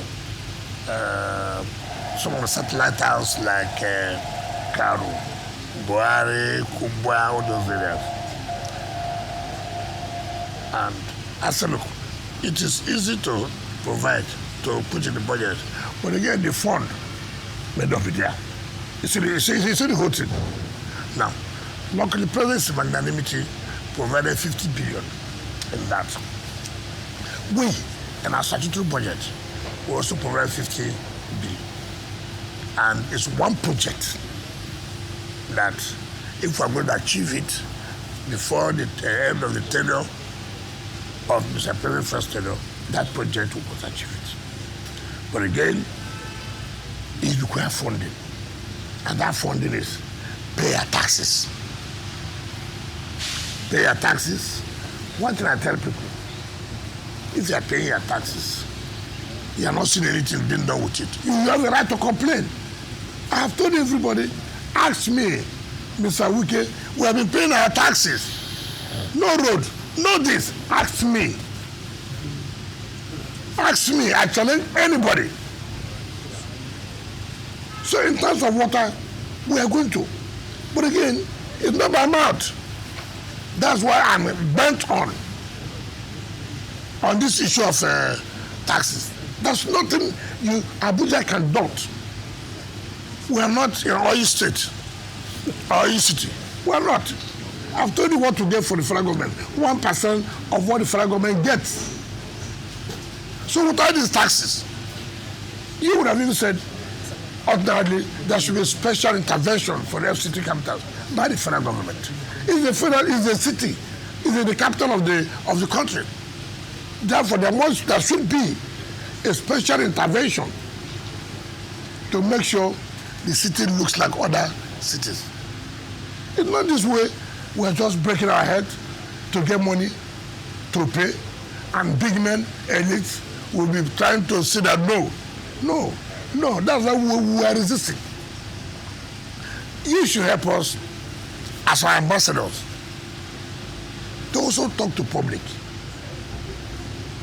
some of the satellite towns like Karu, Buhari, Kubwa, all those areas. And I said, look, it is easy to provide, to put in the budget, but again, the fund may not be there. You see the whole thing. Now, luckily, President's magnanimity provided 50 billion in that. We, in our statutory budget, we also provide 50 billion. And it's one project that, if we're going to achieve it before the end of the tenure of Mr. President's first tenure, that project will achieve it. But again, it requires funding. And that funding is pay your taxes. Pay your taxes. One thing I tell people, if you are paying your taxes, you are not seeing anything being done with it, you have the right to complain. I have told everybody, ask me, Mr. Wike, we have been paying our taxes. No road, no this, ask me. Ask me, I challenge anybody. So in terms of water, we are going to. But again, it's not by mouth. That's why I'm bent on this issue of taxes. There's nothing Abuja can don't. We are not in oil state or oil city. We are not. I've told you what to get for the federal government. 1% of what the federal government gets. So without these taxes, you would have even said, ordinarily, there should be a special intervention for the FCT capitals by the federal government. It's the city, it's the capital of the country. Therefore, there should be a special intervention to make sure the city looks like other cities. It's not this way. We're just breaking our head to get money to pay, and big men, elites, will be trying to say that no, that's why we are resisting. You should help us as our ambassadors to also talk to public.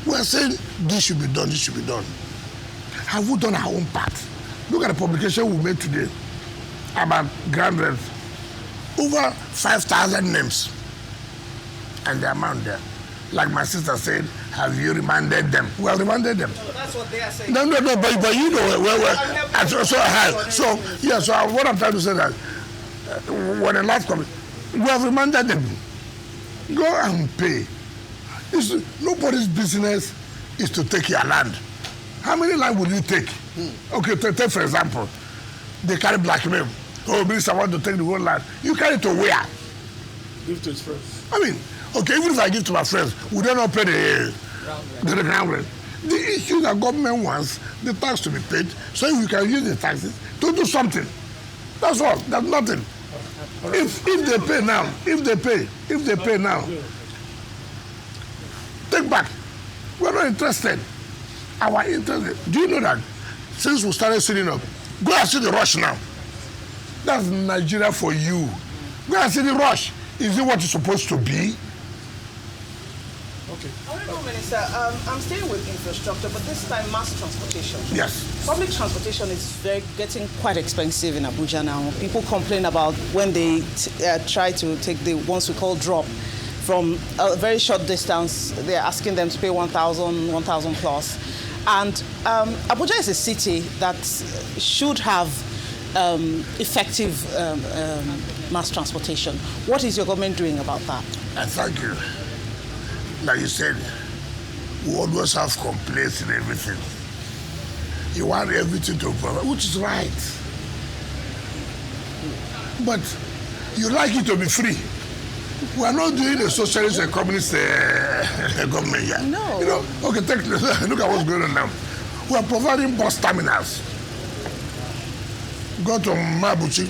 We are saying this should be done, this should be done. Have we done our own part? Look at the publication we made today about grand rent. Over 5,000 names and the amount there. Like my sister said, have you remanded them? Well, remanded them. No, that's what they are saying. No, but you know, so what I'm trying to say that when the last comes, we have remanded them. Go and pay. Nobody's business is to take your land. How many land would you take? Okay, take for example, they carry blackmail. Oh, minister, I want to take the whole land. You carry it to where? Give to his friends. I mean, okay, even if I give to my friends, would they not pay the ground rent? The issue that government wants the tax to be paid, so you can use the taxes to do something. That's all. That's nothing. If they pay now, take back. We're not interested. Our interest. Do you know that since we started sitting up, go and see the rush now. That's Nigeria for you. Go and see the rush. Is it what it's supposed to be? Okay. Honourable Minister, I'm staying with infrastructure, but this time mass transportation. Yes. Public transportation is getting quite expensive in Abuja now. People complain about when they try to take the ones we call drop from a very short distance. They're asking them to pay 1,000, 1,000 plus. And Abuja is a city that should have effective mass transportation. What is your government doing about that? Thank you. Like you said, we always have complaints in everything. You want everything to provide, which is right. But you like it to be free. We are not doing a socialist and communist government yet. No. You know, okay, look at what's going on now. We are providing bus terminals. Go to Mabuchi,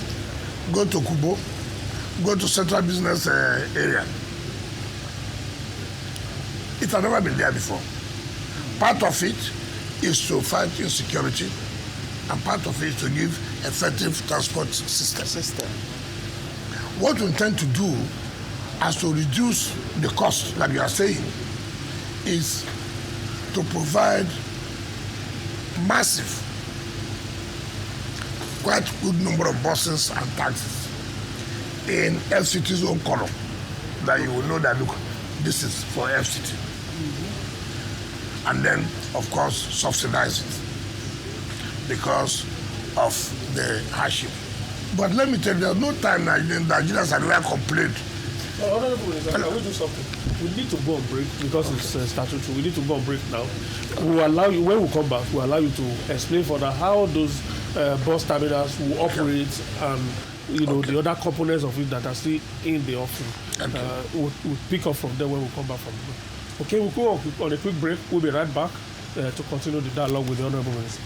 go to Kubo, go to Central Business area. It has never been there before. Part of it is to fight insecurity, and part of it is to give effective transport system. What we intend to do as to reduce the cost, like you are saying, is to provide massive, quite good number of buses and taxis in FCT's own column, that you will know that, look, this is for FCT. And then, of course, subsidize it because of the hardship. But let me tell you, there's no time Nigerians have ever complained. Honourable Minister, can we do something? We need to go on break because it's statutory. We need to go on break now. We'll allow you, when we come back, we'll allow you to explain further how those bus terminals will operate and the other components of it that are still in the offering. We'll pick up from there when we come back from the break. Okay, we'll go on a quick break. We'll be right back to continue the dialogue with the Honourable Minister.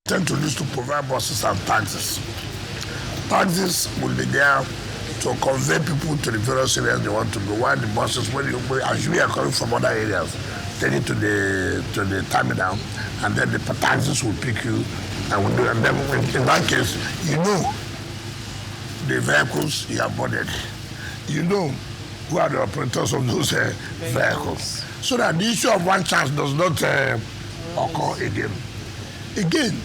Tend to use to provide buses and taxis. Taxis will be there to convey people to the various areas they want to go. While the buses, as we are coming from other areas, take it to the terminal, and then the taxis will pick you, and then in that case, you know the vehicles you have boarded. You know who are the operators of those vehicles, so that the issue of one chance does not occur again. Again,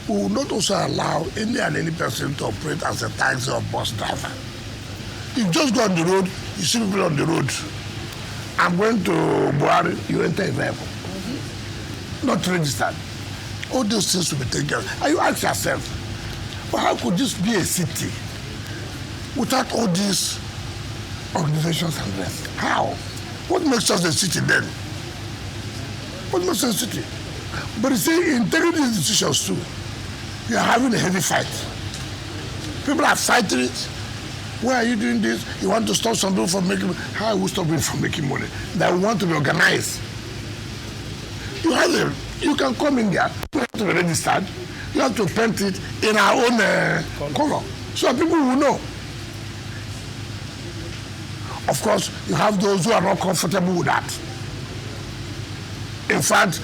we will not also allow any person to operate as a taxi or bus driver. You just go on the road, you see people on the road. I'm going to Buhari, you enter a vehicle. Not registered. All those things will be taken care of. And you ask yourself, well, how could this be a city without all these organizations and rest? How? What makes us a city then? What makes us a city? But you see, in taking these decisions too, you are having a heavy fight. People are fighting it. Why are you doing this? You want to stop some people from making money. How will we stop people from making money? That we want to be organized. You can come in there, you have to be registered, you have to paint it in our own color. So people will know. Of course, you have those who are not comfortable with that. In fact,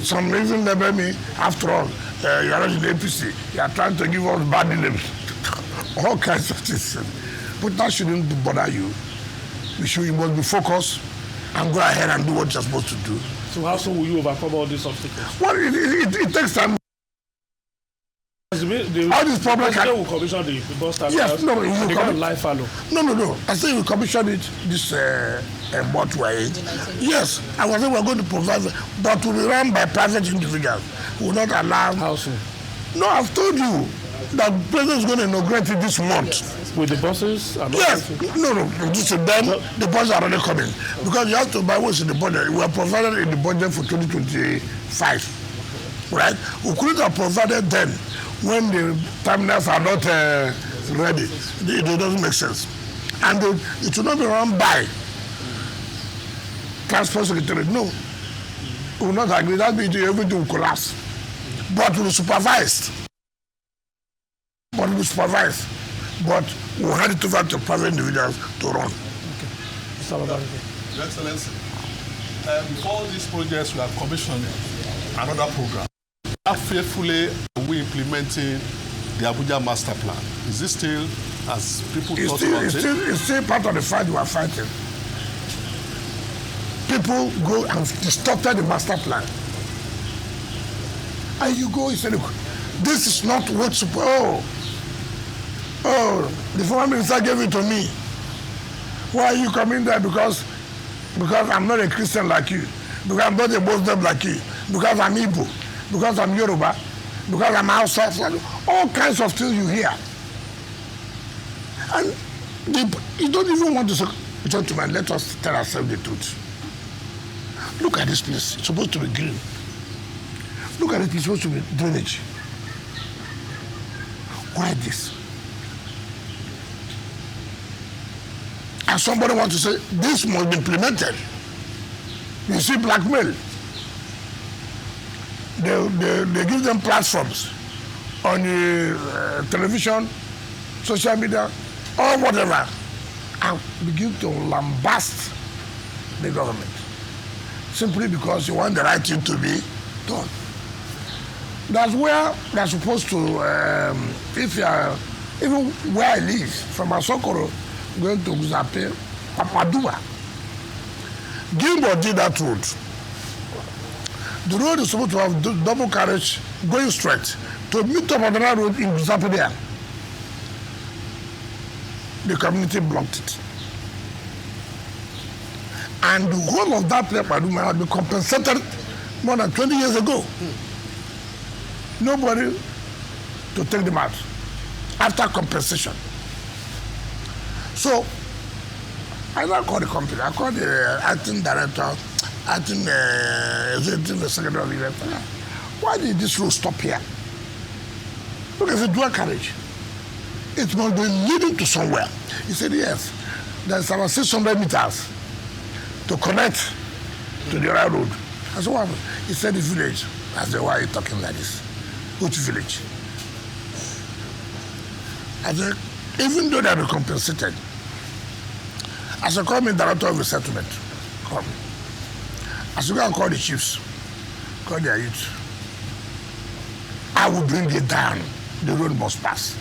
some reason label me, after all, you are not in the APC, you are trying to give us bad names. All kinds of things. But that shouldn't bother you. You must be focused and go ahead and do what you're supposed to do. So how soon will you overcome all these obstacles? Well, it takes time. All these problems will commission the bus stand. Yes, no, they can't lie follow. No. I say we commissioned it this month we're in. Yes, I was saying we're going to provide, but to be run by private individuals. We will not allow. How soon? No, I've told you that the president is going to inaugurate it this month. With the buses? Yes. No. Then the buses are already coming. Because you have to buy what's in the budget. We are provided in the budget for 2025. Right? We couldn't have provided then when the terminals are not ready. It doesn't make sense. And it will not be run by Transport Secretary. No. We will not agree. That means everything will collapse. But we will supervise. But we'll hand it over to private individuals to run. Okay. Your Excellency, before these projects we have commissioned another program. How faithfully are we implementing the Abuja Master Plan? Is this still, as people talk about it? It's still part of the fight we are fighting. People go and distorted the master plan. And you go and say, look, this is not what's the former minister gave it to me. Why are you coming there? Because I'm not a Christian like you. Because I'm not a Muslim like you. Because I'm Igbo. Because I'm Yoruba. Because I'm outside. All kinds of things you hear. And you don't even want to say, gentlemen, let us tell ourselves the truth. Look at this place. It's supposed to be green. Look at it. It's supposed to be drainage. Why this? And somebody wants to say, this must be implemented. You see blackmail. They give them platforms on the television, social media, or whatever, and begin to lambast the government. Simply because you want the right thing to be done. That's where they're supposed to, if you are, even where I live, from Asokoro, going to Uzape, Papadua. Gilbert did that road. The road is supposed to have double carriage going straight to meet up on the road in Uzape there. The community blocked it. And the whole of that place had been compensated more than 20 years ago. Nobody to take them out after compensation. So, I now call the company. I called the acting director, executive secretary of the event. Why did this road stop here? Look, it's a dual carriage. It must be leading to somewhere. He said, yes. There's about 600 meters to connect to the other road. I said, what happened? He said, the village. I said, why are you talking like this? Which village? I said, even though they are compensated, as a coming director of the settlement, come. As you go and call the chiefs, call their youth. I will bring it down. The road must pass.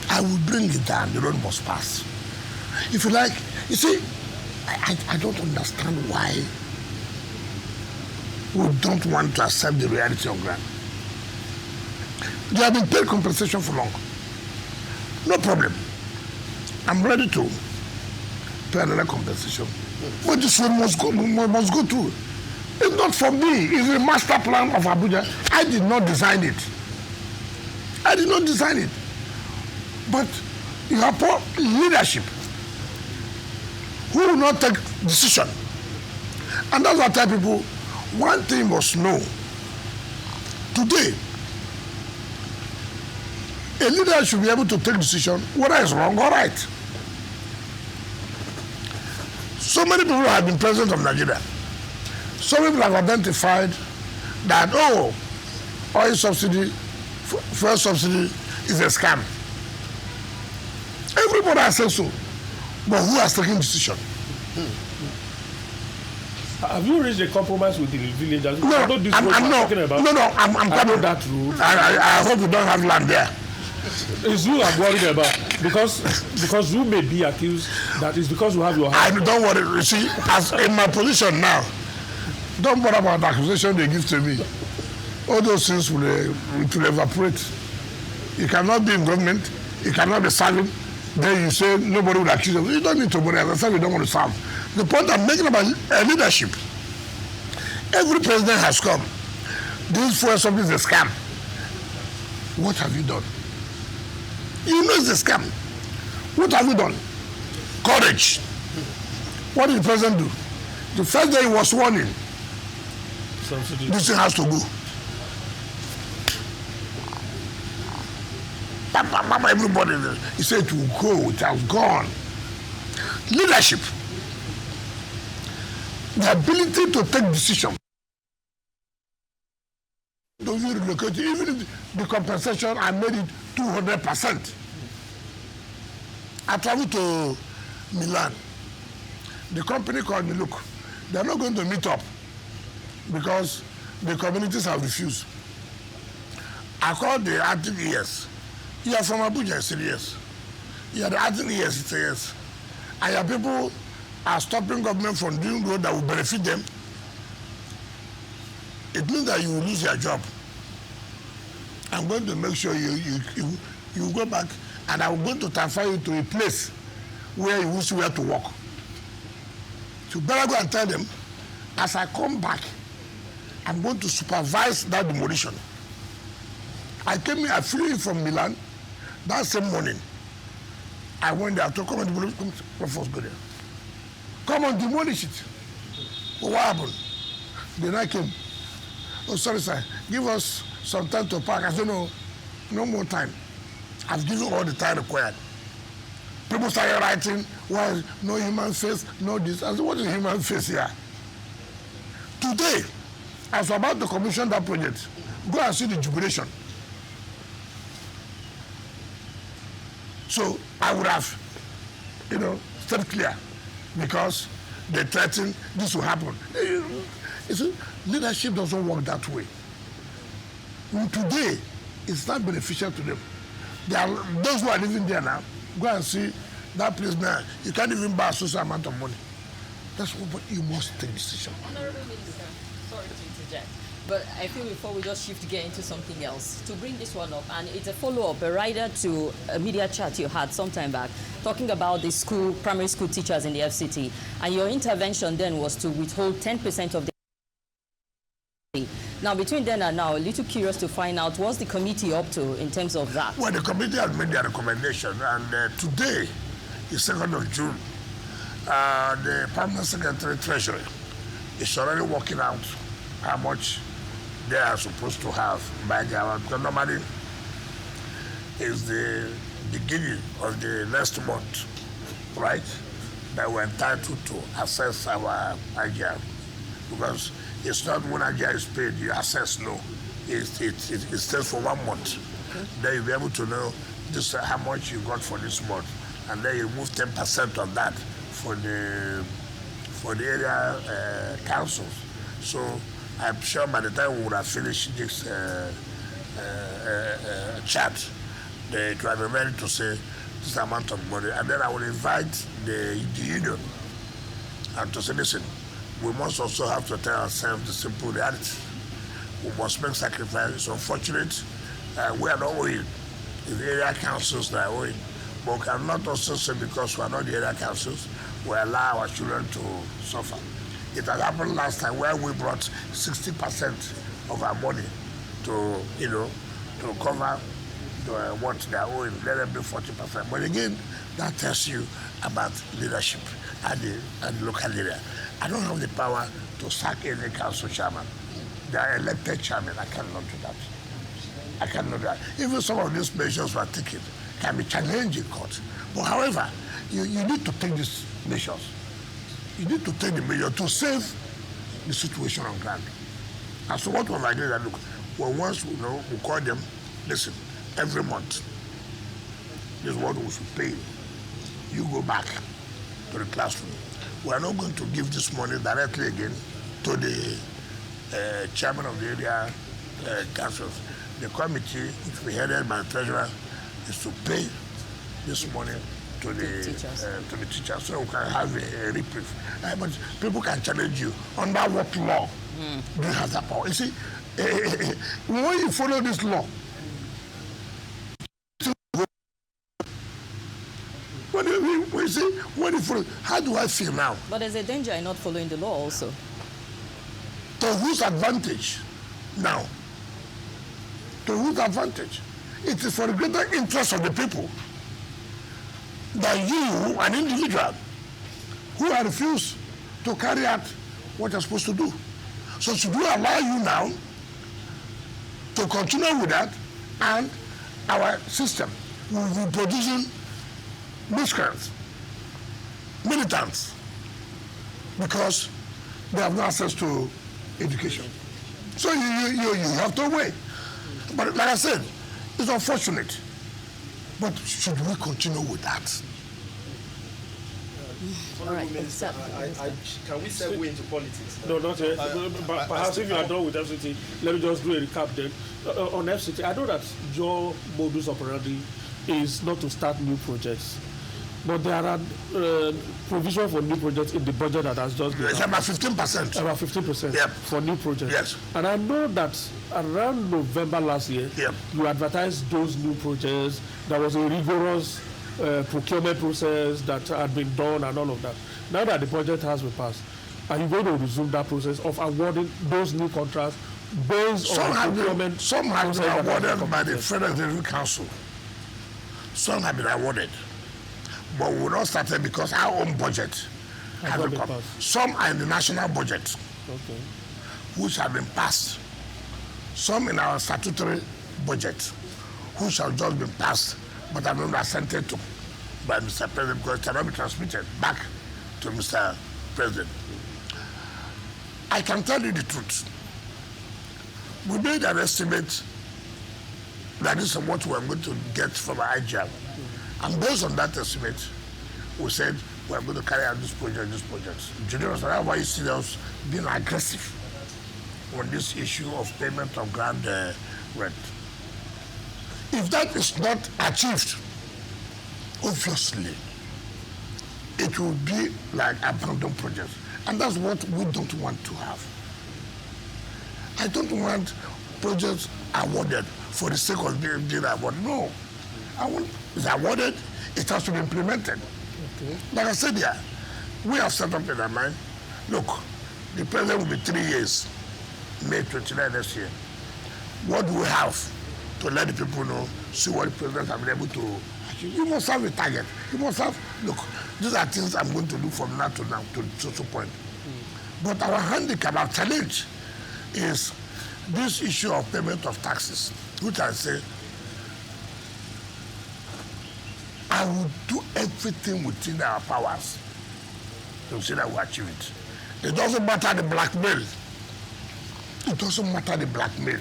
I will bring it down. The road must pass. If you like, you see, I don't understand why who don't want to accept the reality on ground. They have been paid compensation for long. No problem. I'm ready to pay another compensation. But this one must go through. It's not for me. It's a master plan of Abuja. I did not design it. I did not design it. But you have poor leadership who will not take decision. And that's why I tell people, one thing must know. Today, a leader should be able to take decision whether it's wrong or right. So many people have been president of Nigeria. Some people have identified that, oh, oil subsidy, fuel subsidy is a scam. Everybody has said so. But who has taken decision? Have you reached a compromise with the villagers? No, I'm coming. I know that rule. I hope you don't have land there. It's you I'm worried about because you may be accused that it's because you have your hand. Don't worry. You see, as in my position now, don't bother about the accusation they give to me. All those things will evaporate. You cannot be in government. You cannot be serving. Then you say nobody will accuse you. You don't need to worry. As I said, we don't want to serve. The point I'm making about leadership. Every president has come. This fuel subsidy is a scam. What have you done? You know it's a scam. What have you done? Courage. What did the president do? The first day he was sworn in, this thing has to go. Mama, everybody, he said it will go, it has gone. Leadership. The ability to take decisions. Do you relocate? Even if the compensation, I made it 200%. I traveled to Milan. The company called me, look, they're not going to meet up because the communities have refused. I called the acting ES. You are from Abuja, I said yes. You are the acting ES, he said yes. And your people are stopping government from doing road that will benefit them. It means that you will lose your job. I'm going to make sure you go back, and I'm going to transfer you to a place where you will see where to work. So you better go and tell them, as I come back, I'm going to supervise that demolition. I came here, I flew in from Milan that same morning. I went there, I told come on, demolish, come first go there. Come on, demolish it. Well, what happened? Then I came. Oh, sorry, sir. Give us some time to park. I said, no more time. I've given all the time required. People started writing, well, no human face, no this. I said, what is human face here? Today, I was about to commission that project. Go and see the jubilation. So I would have, stepped clear because they threatened this will happen. Leadership doesn't work that way. Today, it's not beneficial to them. Those who are living there now, go and see that place now. You can't even buy a social amount of money. That's what you must take decision. Honorable Minister, sorry to interject, but I feel before we just shift gear into something else, to bring this one up, and it's a follow-up, a rider to a media chat you had some time back, talking about the primary school teachers in the FCT, and your intervention then was to withhold 10% of the. Now, between then and now, a little curious to find out what's the committee up to in terms of that. Well, the committee has made their recommendation, and today is 2nd of June. The Permanent Secretary Treasury is already working out how much they are supposed to have by the hour. Because normally it's the beginning of the next month, right, that we're entitled to assess our IGR. Because it's not when IGR is paid, you assess, no. It stays for 1 month. Okay. Then you'll be able to know just how much you got for this month. And then you move 10% of that for the area councils. So I'm sure by the time we would have finished this chat, they will be ready to say this amount of money. And then I will invite the union and to say, listen, we must also have to tell ourselves the simple reality. We must make sacrifices. It's unfortunate. We are not owing. It's the area councils that are owing. But we cannot also say because we are not the area councils, we allow our children to suffer. It has happened last time where we brought 60% of our money to, to cover what they are owing. Let them be 40%. But again, that tells you about leadership at the local area. I don't have the power to sack any council chairman. They are elected chairman. I cannot do that. I cannot do that. Even some of these measures were taken can be challenged in court. But however, you need to take these measures. You need to take the measure to save the situation on ground. And so what was agreed that look, well, once we call them, listen, every month, this is what we should pay. You go back to the classroom. We are not going to give this money directly again to the chairman of the area councils. The committee, which we headed by the treasurer, is to pay this money to the teachers, so we can have a reprieve. But people can challenge you under what law do you have that power? You see, when you follow this law, when you follow, how do I feel now? But there's a danger in not following the law also. To whose advantage now? To whose advantage? It is for the greater interest of the people that you, an individual, who have refused to carry out what you're supposed to do. So should we allow you now to continue with that, and our system will be producing miscreants, militants, because they have no access to education. So you have to wait. But like I said, it's unfortunate. But should we continue with that? All right. Can we segue into politics? No, not yet. But perhaps if you are done with FCT, let me just do a recap then. On FCT, I know that your modus operandi is not to start new projects. But there are provision for new projects in the budget that has just been. It's about 15%. About 15% Yep. for new projects. Yes. And I know that around November last year, Yep. you advertised those new projects. There was a rigorous procurement process that had been done and all of that. Now that the project has been passed, are you going to resume that process of awarding those new contracts based on the procurement? Some have been awarded by the Federal Executive Council. Some have been awarded. But we will not start it because our own budget has been come. Some are in the national budget, which have been passed. Some in our statutory budget, which have just been passed, but have been assented to by Mr. President because it cannot be transmitted back to Mr. President. I can tell you the truth. We made an estimate that this is what we're going to get from our IGM. And based on that estimate, we said we're going to carry out this project. That's why you see us being aggressive on this issue of payment of ground rent. If that is not achieved, obviously, it will be like abandoned projects. And that's what we don't want to have. I don't want projects awarded for the sake of being awarded. No. I want it's awarded, it has to be implemented. Okay. Like I said here, we have set up in our mind, look, the president will be 3 years, May 29 this year. What do we have to let the people know, see what the president has been able to achieve? You must have a target. You must have, look, these are things I'm going to do from now to social point. But our handicap, our challenge is this issue of payment of taxes, which I say, I will do everything within our powers to see that we achieve it. It doesn't matter the blackmail. It doesn't matter the blackmail.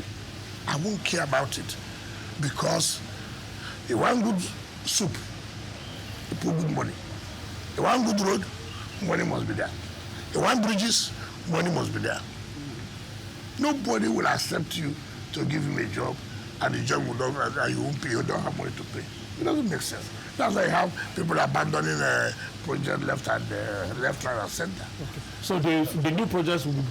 I won't care about it because you want good soup, you put good money. You want good road, money must be there. You want bridges, money must be there. Nobody will accept you to give him a job and the job will not, and you won't pay, you don't have money to pay. It doesn't make sense. That's why you have people abandoning a project left, right, and center. Okay. So the new projects will be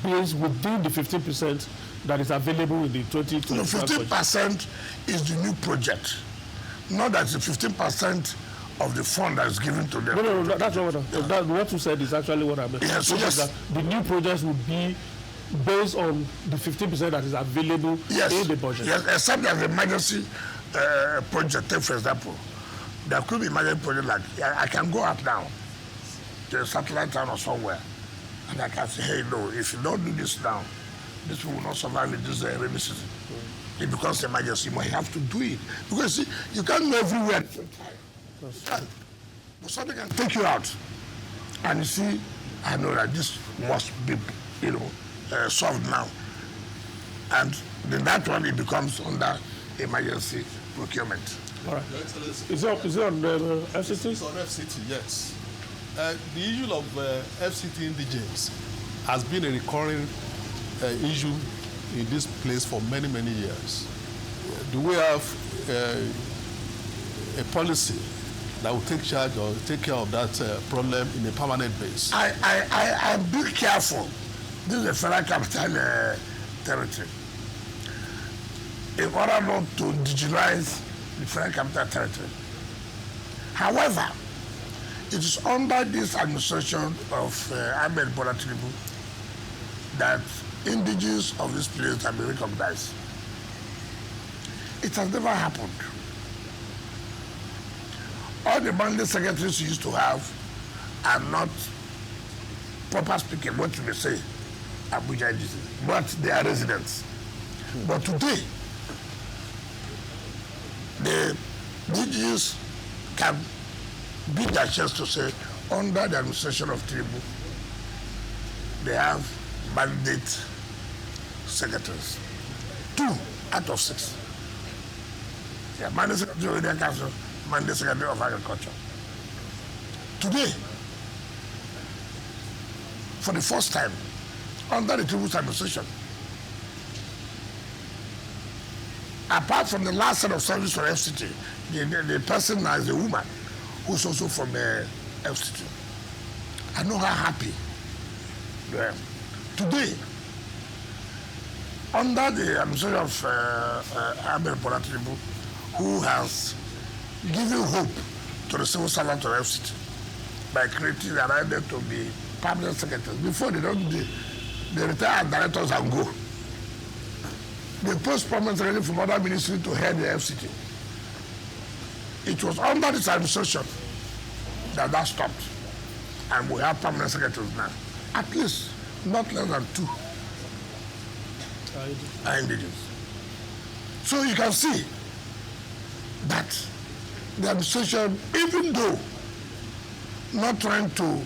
based within the 15% that is available in the 2025 No, 15% is the new project. Not that the 15% of the fund that is given to them. No, that's not what you said is actually what I meant. Yes, so yes. That the new projects will be based on the 15% that is available in the budget. Yes, except as an emergency project. Take for example, there could be emergency project like I can go up now to a satellite town or somewhere, and I can say, hey, no, if you don't do this now, this will not survive in this rainy season. It becomes an emergency, but you have to do it. Because see, you can't go everywhere at the same time. But something can take you out. And you see, I know that this must be, solved now. And then that one, it becomes under emergency procurement. All right. Is it on the FCT? It's on FCT, yes. The issue of FCT indigenes has been a recurring issue in this place for many, many years. Do we have a policy that will take charge or take care of that problem in a permanent basis? I'm being careful. This is a federal capital territory. In order not to indigenize the federal capital territory. However, it is under this administration of Ahmed Bola Tinubu that indigenes of this place have been recognized. It has never happened. All the mandate secretaries used to have are not, proper speaking, what you may say, Abuja indigenes, but they are residents. But today, the indigenes can beat their chest to say, under the administration of Tinubu, they have mandate secretaries. 2 out of 6. Yeah, mandate secretary of Indian Council, mandate secretary of Agriculture. Today, for the first time, under the Tinubu's administration, apart from the last set of service for FCT, the person now is a woman who's also from FCT. I know how happy they are. Today, under the administration of Ahmed Bola Tinubu, who has given hope to the civil servant of FCT by creating an idea to be permanent secretaries. Before they don't do, they retire as directors and go. They post permanent secretary from other ministry to head the FCT. It was under this administration that stopped. And we have permanent secretaries now. At least not less than 2 are indigenous. So you can see that the administration, even though not trying to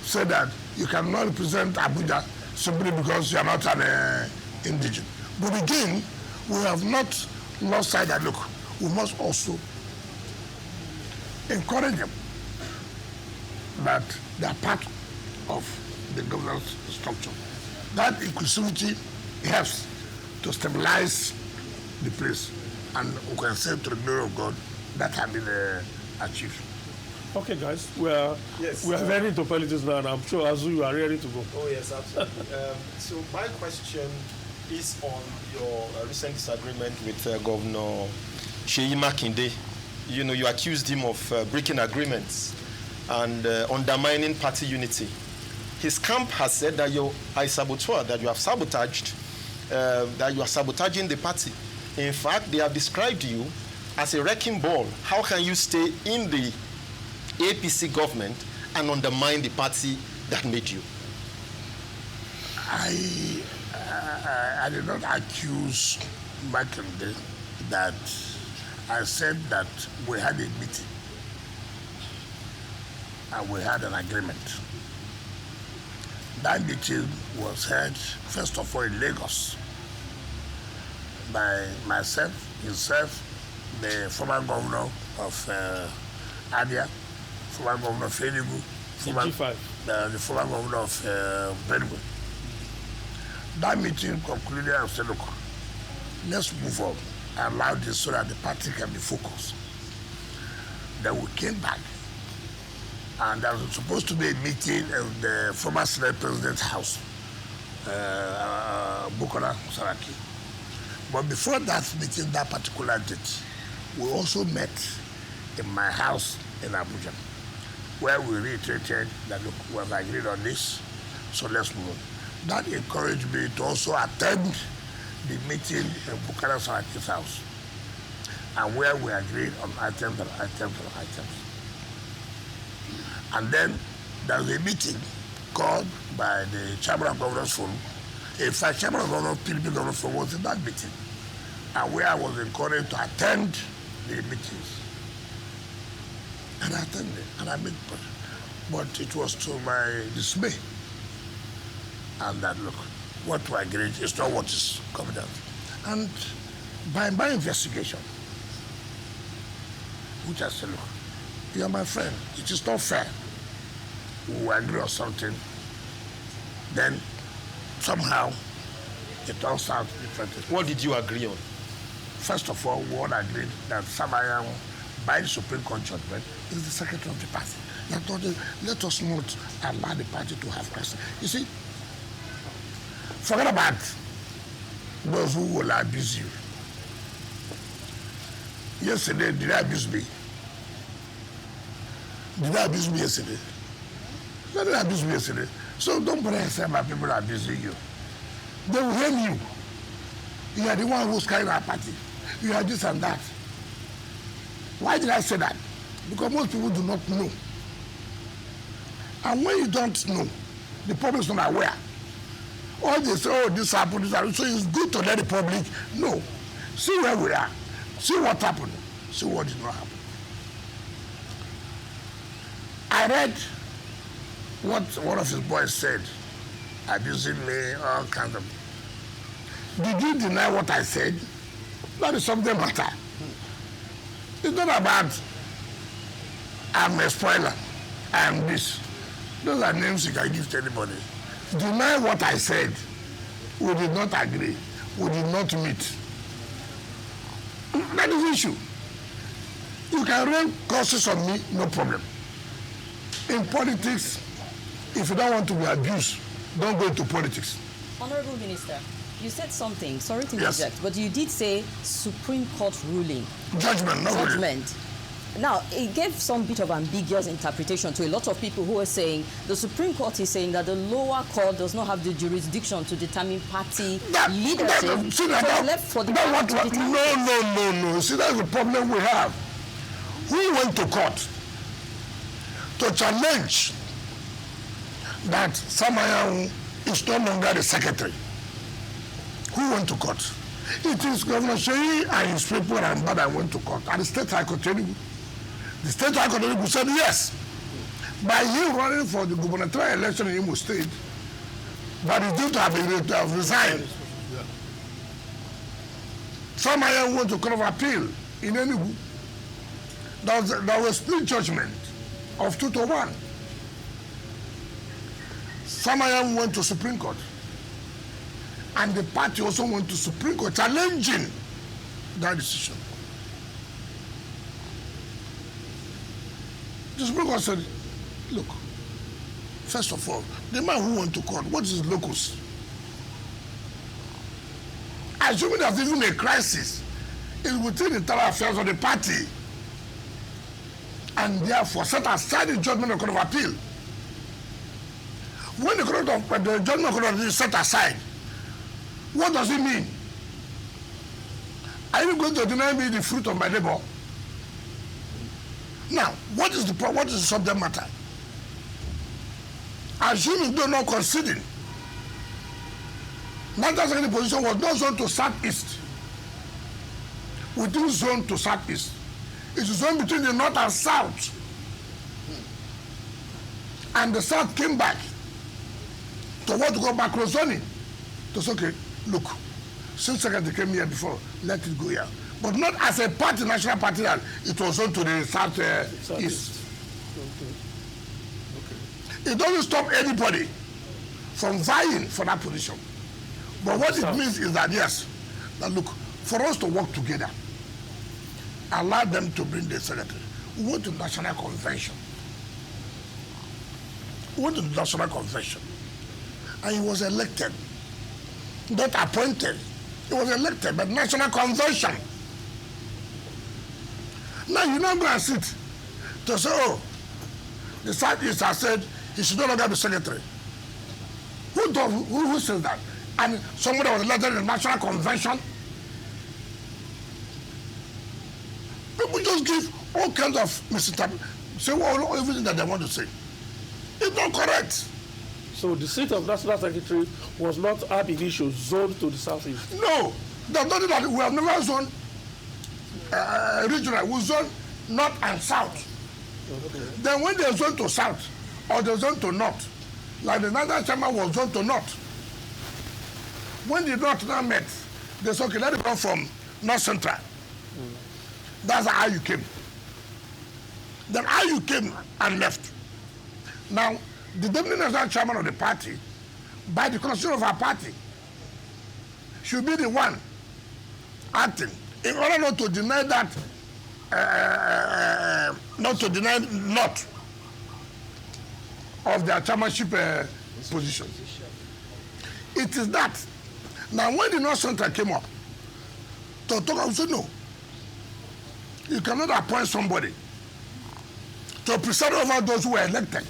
say that you cannot represent Abuja simply because you are not an indigene. But again, we have not lost sight that, look, we must also encourage them that they are part of the governance structure. That inclusivity helps to stabilize the place, and we can say to the glory of God that has been achieved. Okay, guys, we are very into politics now, and I'm sure Azu, you are ready to go. Oh yes, absolutely. So my question is on your recent disagreement with Governor Seyi Makinde. You know, you accused him of breaking agreements and undermining party unity. His camp has said that you are a saboteur, that you have sabotaged, that you are sabotaging the party. In fact, they have described you as a wrecking ball. How can you stay in the APC government and undermine the party that made you? I did not accuse Makinde that I said that we had a meeting and we had an agreement. That meeting was held, first of all, in Lagos by myself, himself, the former governor of Abia, former governor of Enugu, the former governor of Benue. That meeting concluded and said, look, let's move on, allow this so that the party can be focused. Then we came back, and there was supposed to be a meeting in the former Senate President's house, Bukola Saraki. But before that meeting, that particular date, we also met in my house in Abuja, where we reiterated that, look, we have agreed on this, so let's move on. That encouraged me to also attend the meeting in Bukola Saraki's house, and where we agreed on items and items and items. And then there was a meeting called by the Chamber of Governors Forum. In fact, Chamber of Governors, PDP Governors Forum was in that meeting, and where I was encouraged to attend the meetings. And I attended, and I met, but it was to my dismay. And that, look, what we agreed is not what is coming out. And by my investigation, which I said, look, you are my friend, it is not fair. We agree on something, then somehow it turns out differently. What did you agree on? First of all, we all agreed that Samayam, by the Supreme Court judgment, is the secretary of the party. Let us not allow the party to have crisis. You see, forget about those who will abuse you. Yesterday, did I abuse me? Did I abuse me yesterday? No, they abused me yesterday. So don't bother yourself about people abusing you. They will hate you. You are the one who's carrying our party. You are this and that. Why did I say that? Because most people do not know. And when you don't know, the public is not aware. All they say, oh, this happened, this happened. So it's good to let the public know. See where we are. See what happened. See what did not happen. I read what one of his boys said, abusing me, all kinds of. Did you deny what I said? That is something matter. It's not about I'm a spoiler, I'm this. Those are names you can give to anybody. Deny what I said. We did not agree. We did not meet. That is the issue. You can run courses on me, no problem. In politics, if you don't want to be abused, don't go into politics. Honorable Minister, you said something, sorry to interject, Yes. but you did say Supreme Court ruling. Judgment, no ruling. Judgment. Now, it gave some bit of ambiguous interpretation to a lot of people who are saying the Supreme Court is saying that the lower court does not have the jurisdiction to determine party leadership. So it's left for the party to determine. No. See, that's the problem we have. Who went to court to challenge that Samayam is no longer the secretary? Who went to court? It is Governor Sheyi and his people and Bada went to court. And the State High Court, the State High Court said yes. By him running for the gubernatorial election in Imo State, that is due to have resigned. Samayam went to Court of Appeal in Enugu. There was split judgment of 2-1. Samayam went to Supreme Court. And the party also went to Supreme Court challenging that decision. The Supreme Court said, look, first of all, the man who went to court, what is his locus? Assuming there's even a crisis, it's within the internal affairs of the party. And therefore, set aside the judgment of the Court of Appeal. When the judgment of the Court of Appeal is set aside, what does it mean? Are you going to deny me the fruit of my labor? Now, what is the subject matter? Assuming they're not conceding, National Secretary position was not zoned to southeast. Within zone to southeast. It's a zone between the north and south. And the south came back to want to go back to zoning. To say, okay, look, since Secretary came here before, let it go here. But not as a party, national party, that it was on to the southeast. It doesn't stop anybody from vying for that position. But what it means is that, yes, that look, for us to work together, allow them to bring the secretary. We went to National Convention. And he was elected, not appointed. He was elected by National Convention. Now you not go and sit to say, oh, the Southeast has said he should no longer be secretary. Who says that? And somebody was elected in the National Convention. People just give all kinds of misinterpretation, say everything that they want to say. It's not correct. So the seat of National Secretary was not ab initio zoned to the Southeast? No, there's nothing that we have never zoned regional. We zone north and south. Okay. Then when they zone to south or they zone to north, like the National Chairman was zoned to north. When the north now met, they said, okay, let it come from north central. That's how you came. Then how you came and left. Now, the Deputy National Chairman of the party, by the constitution of our party, should be the one acting in order not to deny that, not of their chairmanship position. It is that. Now, when the North Central came up, to talk, I said, no. You cannot appoint somebody to preside over those who were elected.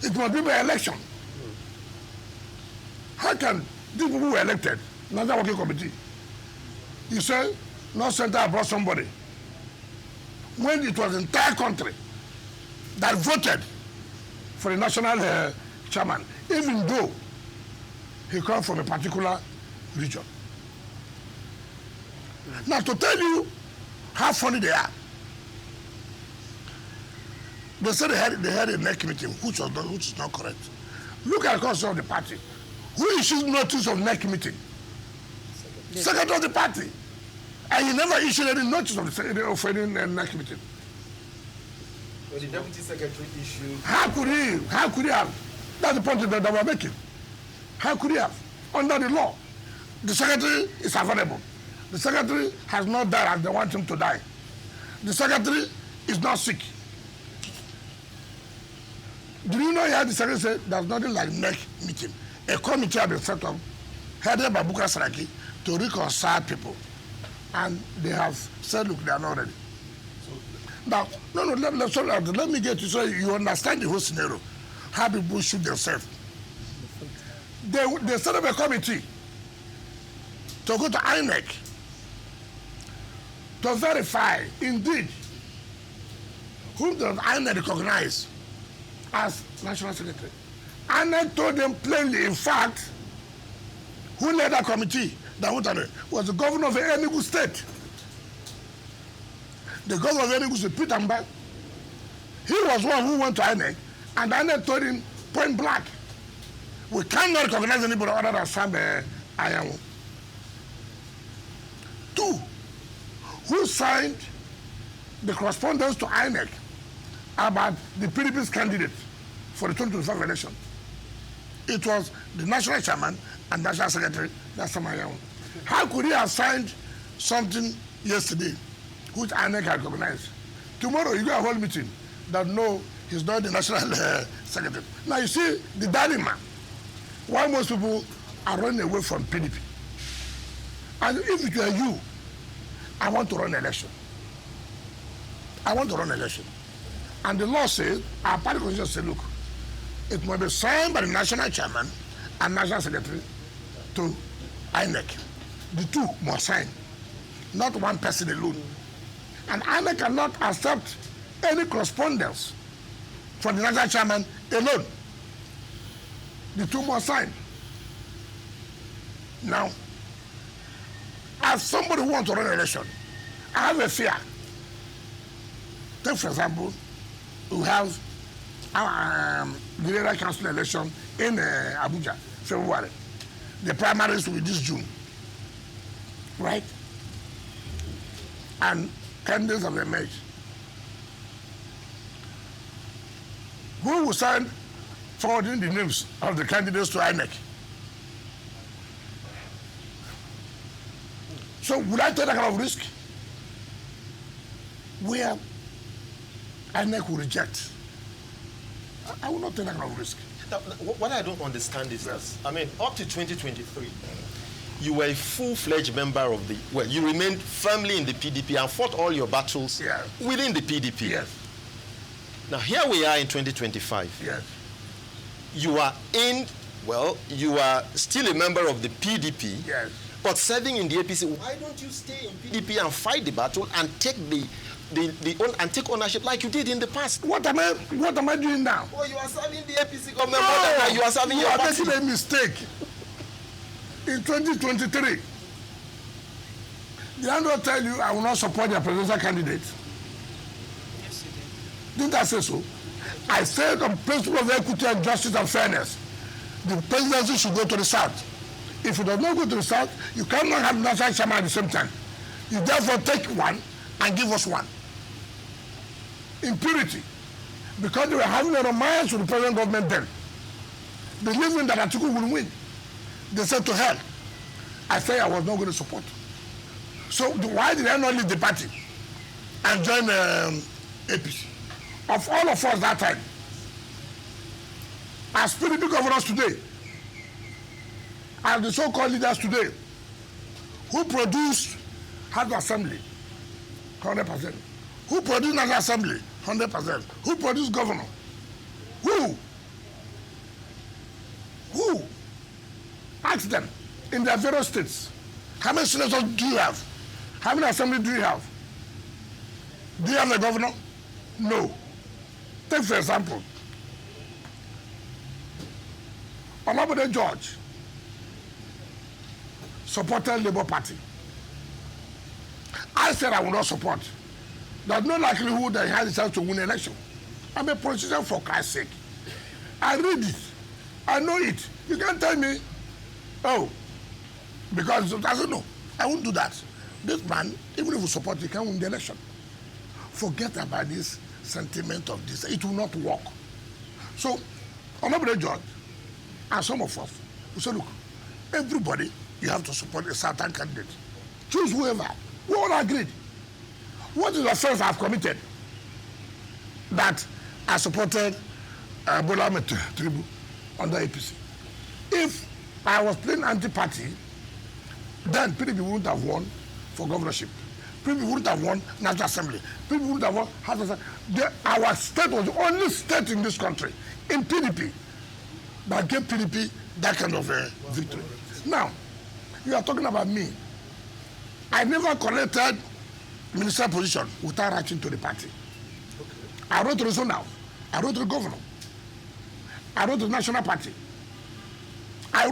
It must be by election. How can these people who were elected, National Working Committee, you say North Central brought somebody when it was the entire country that voted for the national chairman, even though he comes from a particular region. Now, to tell you how funny they are, they said they had a NEC meeting, which is not correct. Look at the constitution of the party. Who issues notice of NEC meeting? Secretary of the party. And he never issued any notice of any NEC meeting. But the deputy secretary issued. How could he have? That's the point that we're making. How could he have? Under the law, the secretary is available. The secretary has not died as they want him to die. The secretary is not sick. Do you know how the secretary said there's nothing like NEC meeting? A committee has been set up, headed by Buka Saraki, to reconcile people. And they have said, look, they are not ready. Now, let me get you so you understand the whole scenario. How people shoot themselves. They set up a committee to go to INEC to verify, indeed, whom does INEC recognize as National Secretary. INEC told them plainly, in fact, who led that committee that went on it was the governor of Enugu State. The governor of Enugu State, Peter Mba, he was one who went to INEC, and INEC told him point blank, we cannot recognize anybody other than Sam Ayamu. 2, who signed the correspondence to INEC about the PDP's candidate for the 2025 election. It was the national chairman and national secretary, that's Sam Ayamu. How could he have signed something yesterday which INEC had recognized? Tomorrow you got a whole meeting that no, he's not the national secretary. Now you see the dilemma. Why most people are running away from PDP. And if it were you, I want to run an election. I want to run an election. And the law says, our party constitution says, look, it must be signed by the national chairman and national secretary to INEC. The two must sign, not one person alone. And INEC cannot accept any correspondence from the national chairman alone. The two must sign. Now, as somebody who wants to run an election, I have a fear. Take, for example, we have our the area council election in Abuja, February. The primaries will be this June, right? And candidates have emerged. Who will sign forwarding the names of the candidates to INEC? So would I take that kind of risk? Where INEC will reject. I will not take that kind of risk. Now, what I don't understand is this. I mean, up to 2023, you were a full-fledged member of the, well, you remained firmly in the PDP and fought all your battles within the PDP. Yes. Now, here we are in 2025. Yes. You are in, well, you are still a member of the PDP, Yes. but serving in the APC. Why don't you stay in PDP and fight the battle and take and take ownership like you did in the past? What am I doing now? Oh, you are serving the APC government more than you are serving your party. You are making a mistake. In 2023, did I not tell you I will not support their presidential candidate? Yes, you did. Didn't I say so? I said on principle of equity and justice and fairness, the presidency should go to the south. If it does not go to the south, you cannot have national chairman at the same time. You therefore take one and give us one. In purity. Because they were having a romance with the present government then. Believing that Atiku will win. They said to hell. I said I was not going to support. So why did I not leave the party and join APC? Of all of us that time, as PDP governors today, as the so-called leaders today, who produced House Assembly, 100%. Who produced National Assembly, 100%. Who produced governor? Who? Ask them in their various states. How many senators do you have? How many assemblies do you have? Do you have a governor? No. Take for example, Olabode George supported Labour Party. I said I will not support. There's no likelihood that he has a chance to win an election. I'm a politician for Christ's sake. I read it. I know it. You can't tell me, oh, because it doesn't know. I won't do that. This man, even if we support, he can't win the election. Forget about this sentiment of this. It will not work. So, Honorable George, and some of us, we say, look, everybody, you have to support a certain candidate. Choose whoever. We all agreed. What is the offense I've committed? That I supported Bola Ahmed Tinubu under APC. If I was playing anti-party, then PDP wouldn't have won for governorship. PDP wouldn't have won National Assembly. PDP wouldn't have won House of Assembly. Our state was the only state in this country, in PDP, that gave PDP that kind of victory. Now, you are talking about me. I never collected minister position without writing to the party. I wrote to the zonal. I wrote to the governor. I wrote to the national party. I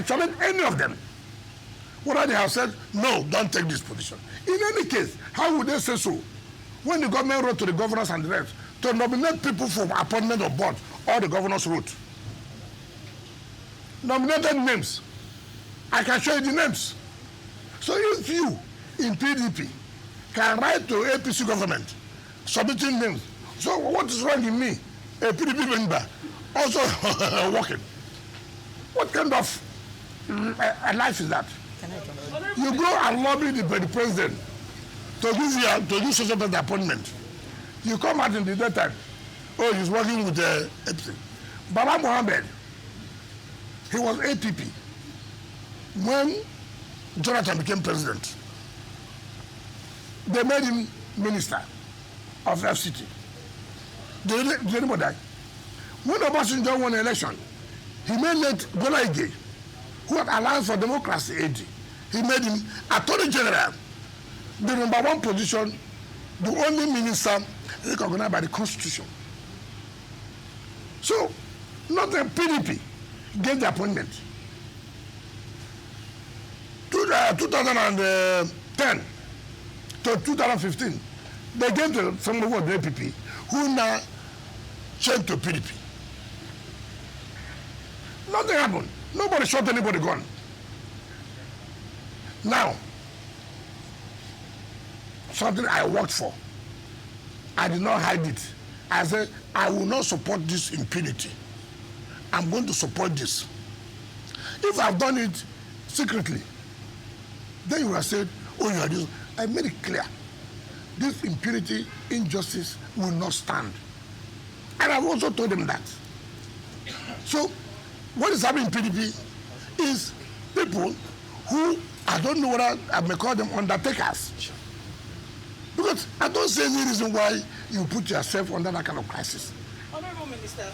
challenged any of them. Whether they have said, no, don't take this position. In any case, how would they say so? When the government wrote to the governors and the reps to nominate people for appointment of board, all the governors wrote. Nominated names. I can show you the names. So if you, in PDP, can write to APC government, submitting names, so what is wrong in me, a PDP member, also working? What kind of a life is that? You go and lobby the president to give social media appointment. You come out in the daytime. Oh, he's working with the APC. Baba Mohammed, he was APP. When Jonathan became president, they made him minister of FCT. Did anybody die? When Obasanjo won the election, he made late Bola Ige, who had Alliance for Democracy AD, he made him Attorney General, the #1 position, the only minister recognized by the Constitution. So, not the PDP gave the appointment. 2010 to 2015, they gave the some of the APP, who now changed to PDP. Nothing happened. Nobody shot anybody gun. Now, something I worked for, I did not hide it. I said, I will not support this impunity. I'm going to support this. If I've done it secretly, Then you would have said, oh, you are this. I made it clear. This impunity, injustice will not stand. And I've also told them that. So, what is happening in PDP is people who, I don't know whether I may call them undertakers. Because I don't see any reason why you put yourself under that kind of crisis. Honorable Minister,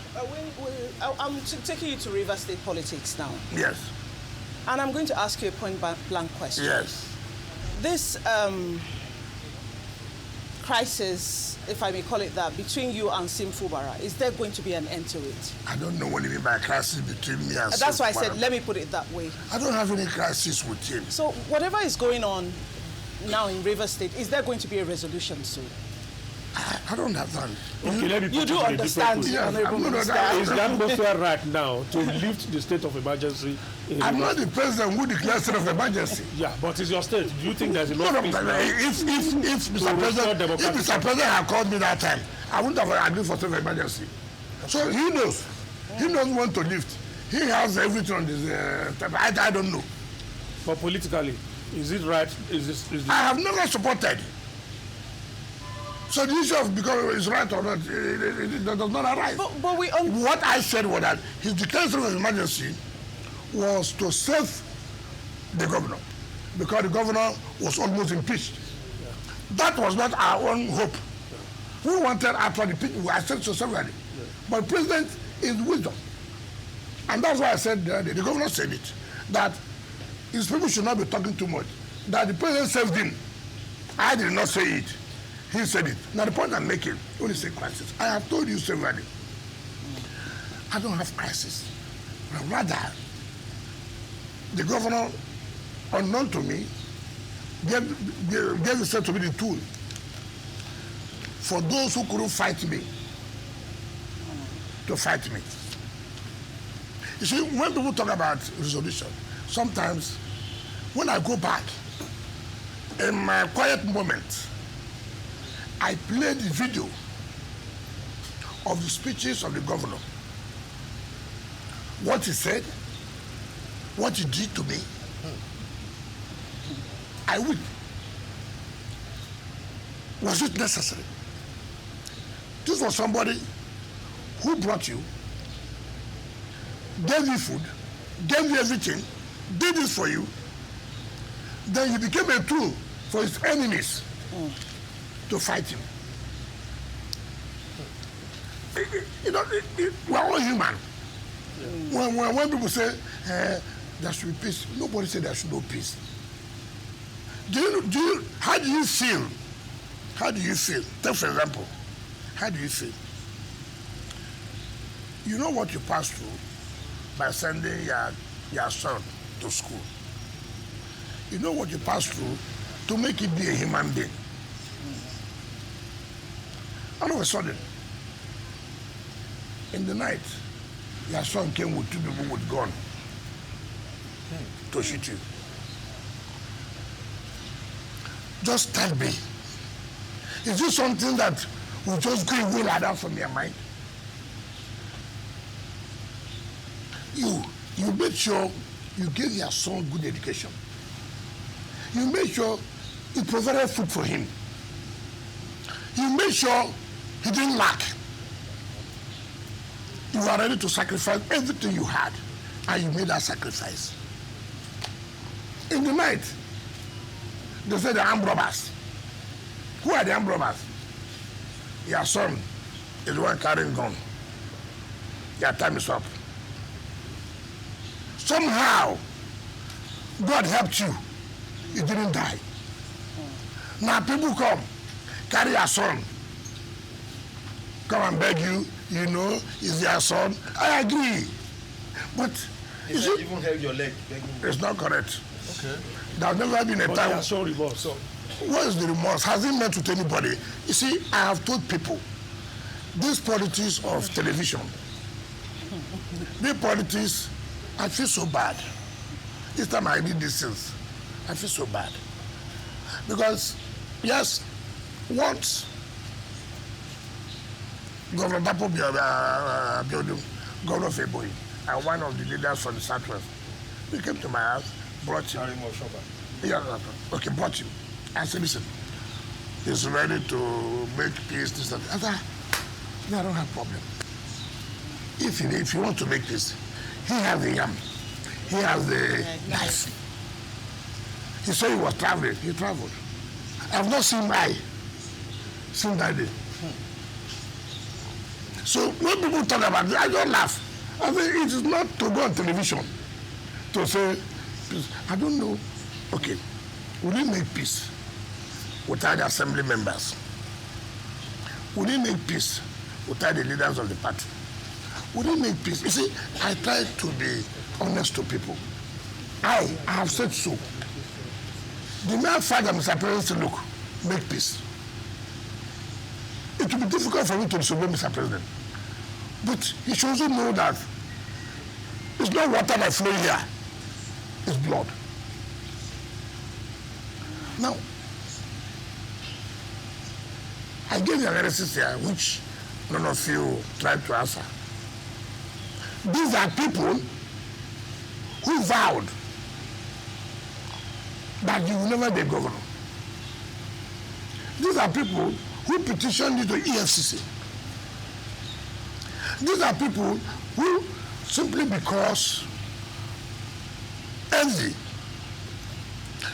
I'm taking you to River State politics now. Yes. And I'm going to ask you a point-blank question. Yes. This crisis, if I may call it that, between you and Sim Fubara, is there going to be an end to it? I don't know what you mean by crisis between me and Sim That's why I Fubara. said, let me put it that way. I don't have any crisis with him. So whatever is going on now in River State, is there going to be a resolution soon? I don't have that. Okay, let me You put do it in a understand, different way. Yes, Honorable I'm not Minister. Is the atmosphere right now to lift the state of emergency? I'm not the president who declares state of emergency. Yeah, but it's your state. Do you think there's enough No, peace now? if Mr. President had called me that time, I wouldn't have agreed for state of emergency. So he knows. He doesn't want to lift. He has everything on this. I don't know. But politically, is it right? I have never supported. So the issue of because it's right or not, it does not arise. But we What I said was that his declaration of emergency was to save the governor because the governor was almost impeached. Yeah. That was not our own hope. Yeah. We wanted after the people who accepted so severely. Yeah. But the president is wisdom. And that's why I said the governor said it, that his people should not be talking too much. That the president saved him. I did not say it. He said it. Now the point I'm making, when you say crisis, I have told you severally, I don't have crisis. But rather, the governor, unknown to me, gave himself to be the tool for those who couldn't fight me to fight me. You see, when people talk about resolution, sometimes when I go back, in my quiet moment, I played the video of the speeches of the governor. What he said, what he did to me. I would. Was it necessary? This was somebody who brought you, gave you food, gave you everything, did this for you. Then he became a tool for his enemies to fight him. You know, we're all human. When people say there should be peace, nobody said there should be no peace. How do you feel? How do you feel? Take for example, how do you feel? You know what you pass through by sending your son to school. You know what you pass through to make it be a human being. All of a sudden, in the night, your son came with 2 people with gun to shoot you. Just tell me, is this something that will just go away like that from your mind? You make sure you give your son good education. You make sure you provided food for him. You make sure he didn't lack. You are ready to sacrifice everything you had, and you made that sacrifice. In the night, they say the armed robbers. Who are the armed robbers? Your son is the one carrying gun. Your time is up. Somehow, God helped you. You didn't die. Now people come, carry your son, come and beg you, you know, is their son. I agree. But He said even held your leg, begging you. it's not correct. Okay. There's never been a But time. they are so remorse. So, What is the remorse? Has it met with anybody? You see, I have told people, this politics of television, this politics, I feel so bad. This time I did these things, I feel so bad. Because, yes, once Governor Dapo Biodun, Governor Feboyi, and one of the leaders from the Southwest, he came to my house, brought him. Yeah, okay, brought him. I said, listen, he's ready to make peace, this and that. I said, no, I don't have problem. If you want to make peace, he has the yam, he has the knife. He said he was traveling, he traveled. I've not seen my since that day. So when people talk about it, I don't laugh. I mean, it is not to go on television to say, peace. I don't know. Okay, we didn't make peace without the assembly members. We didn't make peace without the leaders of the party. We didn't make peace. You see, I try to be honest to people. I have said so. The mere fact that Mr. President said, look, make peace. It will be difficult for me to disobey Mr. President. But he should also know that it's not water that flows here, it's blood. Now, I gave the analysis here, which none of you tried to answer. These are people who vowed that you will never be governor. These are people who petitioned you to EFCC. These are people who, simply because envy,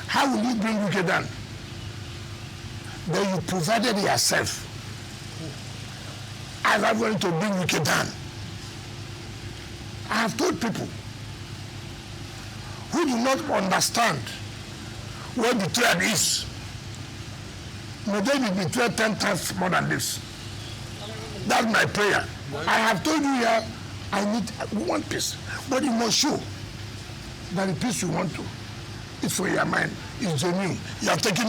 how will you bring Wike down? Then you provided yourself as I'm going to bring Wike down. I have told people who do not understand what betrayal is, may they be betrayed 10 times more than this. That's my prayer. I have told you here, we want peace, but you must show that the peace you want to is for your mind, it's genuine. You are taking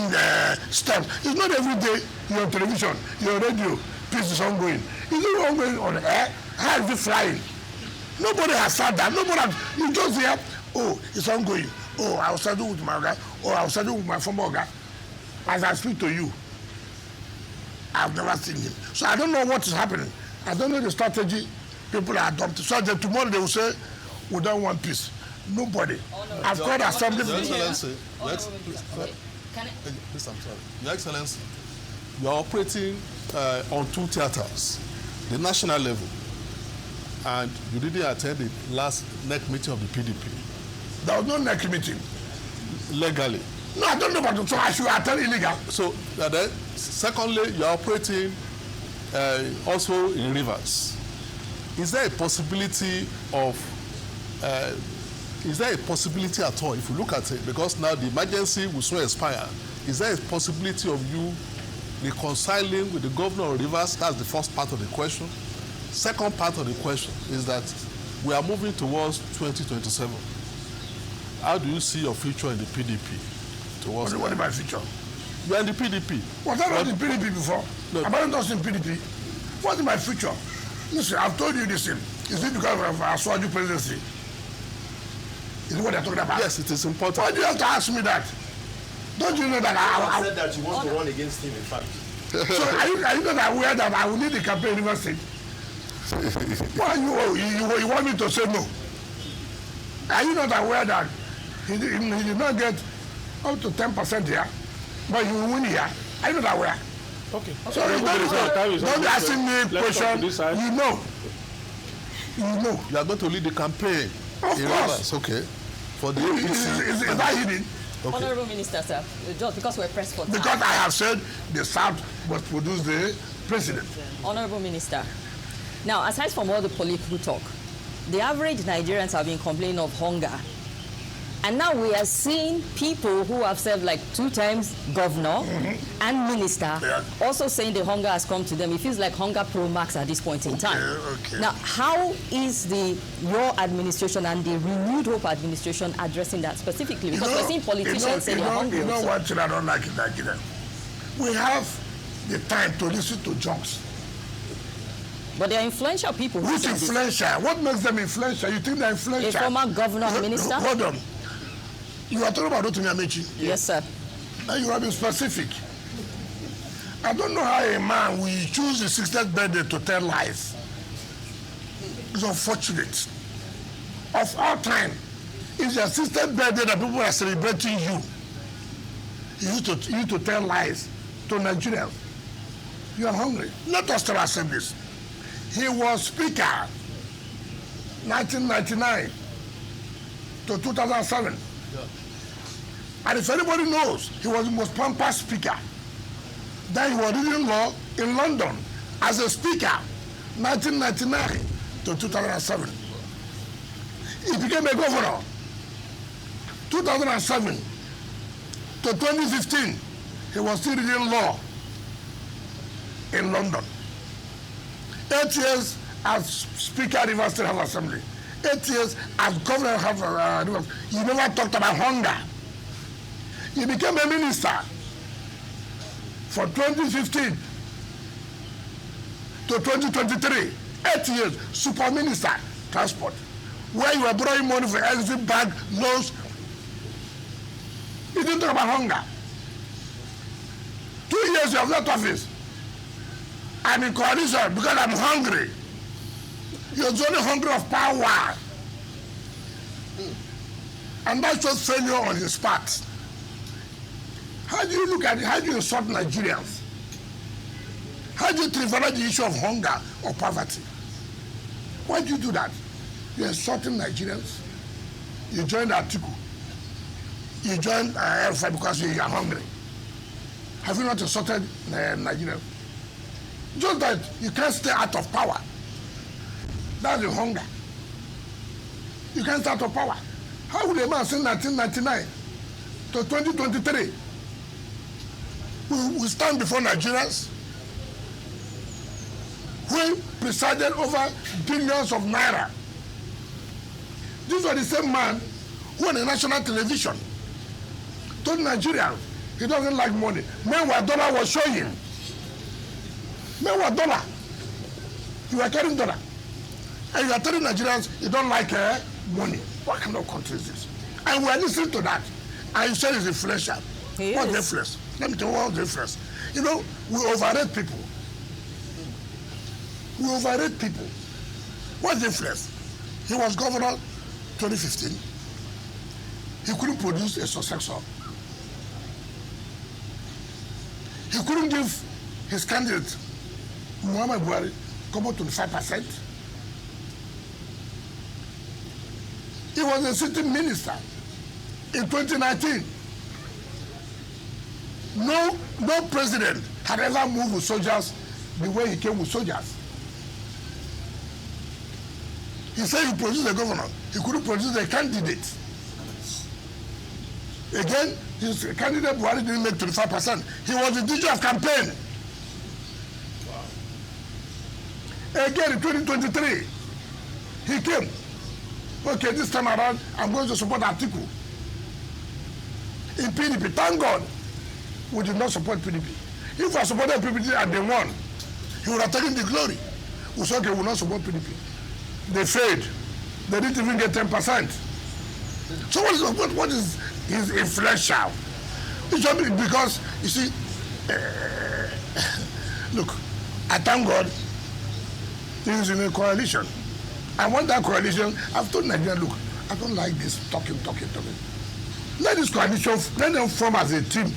steps. It's not every day you're on television, you're on radio, peace is ongoing. Is it ongoing on air? How is it flying? Nobody has said that. Nobody has, you just hear, oh, it's ongoing. Oh, I was studying with my guy. Oh, I was studying with my former guy. As I speak to you, I've never seen him. So I don't know what is happening. I don't know the strategy people are adopting. So that tomorrow they will say, we don't want peace. Nobody. I've called assembly. Your Excellency, please, I'm sorry. Your Excellency, you are operating on two theaters, the national level, and you didn't attend the last NEC meeting of the PDP. There was no NEC meeting. Legally. No, I don't know about it, so I should attend illegal. So, then, secondly, you are operating also in rivers. Is there a possibility of is there a possibility at all, if you look at it, because now the emergency will soon expire, is there a possibility of you reconciling with the governor of Rivers? That's the first part of the question. Second part of the question is that we are moving towards 2027. How do you see your future in the PDP? Towards what is my future? You are in the PDP. Was I not in PDP before? No. Am I not in PDP? What is my future? Listen, I've told you this thing. Is it because of our Swaju presidency? Is it what they're talking about? Yes, it is important. Why do you have to ask me that? Don't you know that I said that you want to run against him, in fact. So are you not aware that I will need the campaign university? Why you want me to say no? Are you not aware that he did not get up to 10% here, but he will win here? Are you not aware? Okay. So don't be asking me question. You know. You know. You are going to lead the campaign. Of in course. Rivers, okay. For the APC. Is that hidden? Okay. Honorable Minister, sir, just because we're pressed for time. Because I have said the South must produce the president. Honorable Minister, now aside from all the political talk, the average Nigerians have been complaining of hunger. And now we are seeing people who have served like 2 times governor and minister also saying the hunger has come to them. It feels like hunger pro max at this point in time. Okay. Now, how is your administration and the Renewed Hope administration addressing that specifically? Because we're seeing politicians saying they're hungry. You know what I don't like in Nigeria? We have the time to listen to jokes. But they're influential people. Which influential? What makes them influential? You think they're influential? A former governor and minister? Hold on. You are talking about Rotimi Amechi? Yes, sir. And you have been specific. I don't know how a man will choose his 60th birthday to tell lies. It's unfortunate. Of all time, it's your 60th birthday that people are celebrating you. He used to tell lies to Nigerians. You are hungry. Let us still accept this. He was speaker 1999 to 2007. And if anybody knows, he was the most pompous speaker. Then he was reading law in London as a speaker 1999 to 2007. He became a governor 2007 to 2015. He was still reading law in London. 8 years as Speaker of Rivers State House Assembly. 8 years as Governor of Rivers. He never talked about hunger. He became a minister from 2015 to 2023. 8 years, super minister, transport. Where you were borrowing money for every bag, loans. He didn't talk about hunger. 2 years you have left office. I'm in coalition because I'm hungry. You're only hungry of power. And that shows failure on his part. How do you look at it? How do you insult Nigerians? How do you trivialize the issue of hunger or poverty? Why do you do that? You're insulting Nigerians. You joined Atiku. You joined Alpha because you are hungry. Have you not insulted Nigerians? Just that you can't stay out of power. That's the hunger. You can't stay out of power. How would a man since 1999 to 2023 we stand before Nigerians who presided over billions of naira? This was the same man who on the national television told Nigerians he doesn't like money. Meanwhile, dollar was showing. Meanwhile, dollar. You are carrying dollar. And you are telling Nigerians you don't like money. What kind of country is this? And we are listening to that. And you said it's inflation. What's the influence? Let me tell you what's the influence. You know, we overrate people. We overrate people. What's the influence? He was governor 2015. He couldn't produce a successor. He couldn't give his candidate, Muhammad Buhari, come up to 25%. He was a sitting minister in 2019. No president had ever moved with soldiers the way he came with soldiers. He said he produced a governor. He couldn't produce a candidate. Again, his candidate Buhari didn't make 25%. He was the teacher of campaign. Again, in 2023, he came. Okay, this time around, I'm going to support Atiku. In PDP, thank God, we did not support PDP. If I supported PDP and they won, he would have taken the glory. We said, okay, we will not support PDP. They failed. They didn't even get 10%. So what is his influential? It's just because, you see, look, I thank God this is in a coalition. I want that coalition. I've told Nigeria, look, I don't like this talking. Let this coalition, let them form as a team.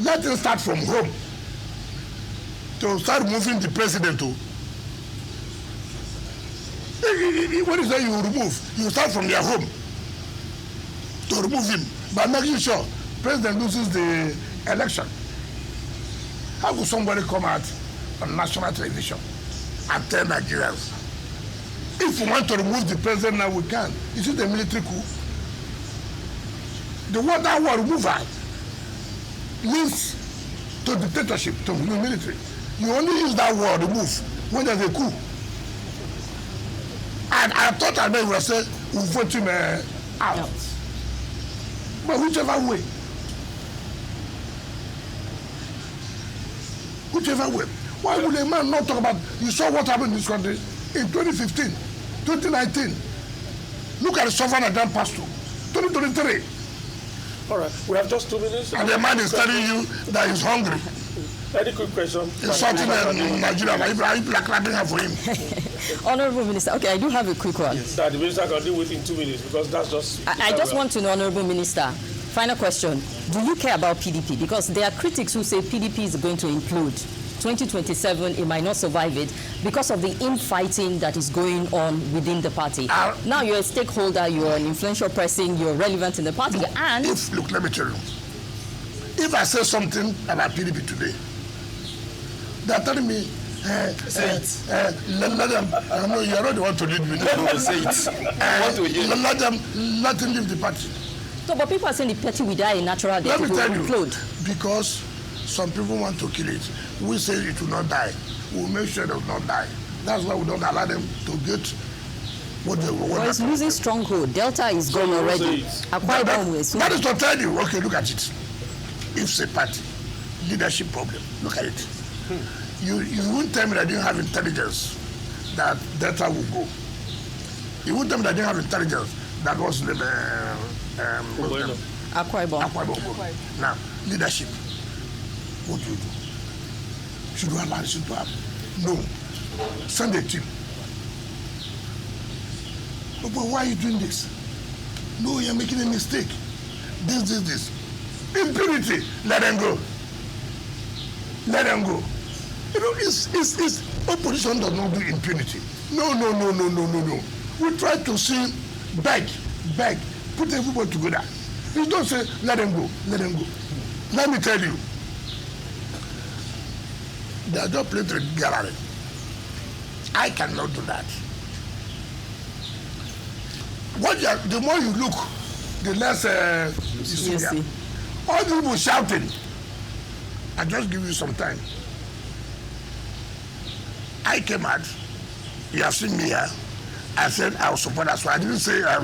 Let them start from home to start moving the president to. What is that you remove? You start from their home to remove him by making sure president loses the election. How could somebody come out on national television and tell Nigerians, if we want to remove the president now, we can? Is it a military coup? The word that word removal leads to dictatorship, to the military. You only use that word remove when there's a coup. And I thought I may have said we'll vote him out. No. But whichever way. Why would a man not talk about, you saw what happened in this country in 2015, 2019. Look at the suffering that done passed through. 2023. All right, we have just 2 minutes. And the man is telling you that he's hungry. Very quick question. Insulting Nigeria, are you clapping her for him? Honorable Minister, okay, I do have a quick one. Yes. That the minister can deal with in 2 minutes because that's just. I just want to know, Honorable Minister, Final question. Do you care about PDP? Because there are critics who say PDP is going to implode. 2027, it might not survive it because of the infighting that is going on within the party. Now you're a stakeholder, you're an influential person, you're relevant in the party, and... Look, let me tell you. If I say something about PDP today, they're telling me, let them, no, you're not the one to lead me. Say it. Let them leave the party. So, but people are saying the party will die a natural death. Let me tell you, implode. because some people want to kill it. We say it will not die. We'll make sure it will not die. That's why we don't allow them to get what they want. Well, it's losing stronghold. Delta is gone already. That is to tell you, okay, look at it. If it's a party, leadership problem, look at it. You won't tell me that you didn't have intelligence that Delta will go. You won't tell me that you didn't have intelligence that was the Akwa Ibom. Now, leadership. What do you do? Should we allow it to happen? No. Send a team. But why are you doing this? No, you're making a mistake. This. Impunity. Let them go. Let them go. You know, it's opposition does not do impunity. No. We try to see beg, put everybody together. You don't say, let them go. Let me tell you, they are just playing to the gallery. I cannot do that. The more you look, the less you see there. All the people shouting. I just give you some time. I came out. You have seen me here. I said I will support that. So I didn't say I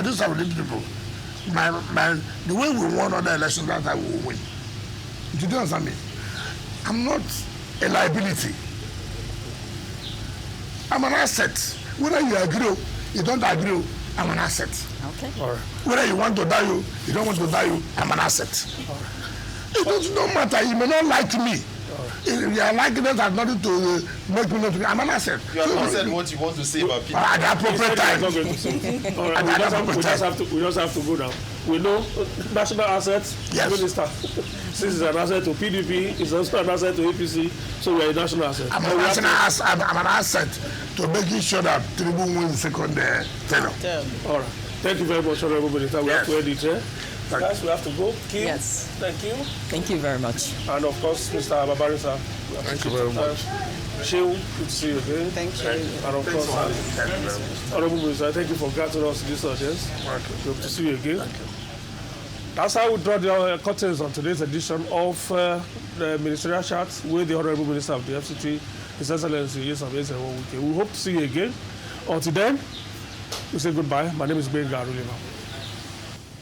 didn't say with people. The way we won other elections, that's how we will win. You don't understand me? I'm not a liability. I'm an asset. Whether you agree, you don't agree, I'm an asset. Okay. Right. Whether you want to die, you don't want to die, I'm an asset. Right. It does not matter. You may not like me. If your likeness has nothing to make me not to be, I'm an asset. You have said what you want to say about people. At the appropriate time. We just have to go down. We know national assets, yes. Minister. Since it's an asset to PDP, it's also an asset to APC, so we are a national asset. I'm an asset to making sure that Tinubu wins the second tenure. All right. Thank you very much, Honorable Minister. We have to end it here. Guys, we have to go. Kim, yes. Thank you. Thank you very much. And of course, Mr. Ababari, sir. Thank you very much. Shehu, good to see you again. Thank you. And of course, Honorable Minister, thank you for granting us this audience. Good to see you again. Thank you. That's how we draw the curtains on today's edition of the Ministerial Chat with the Honorable Minister of the FCT, His Excellency Nyesom Wike. We hope to see you again. Until then, we say goodbye. My name is Ben Garulima.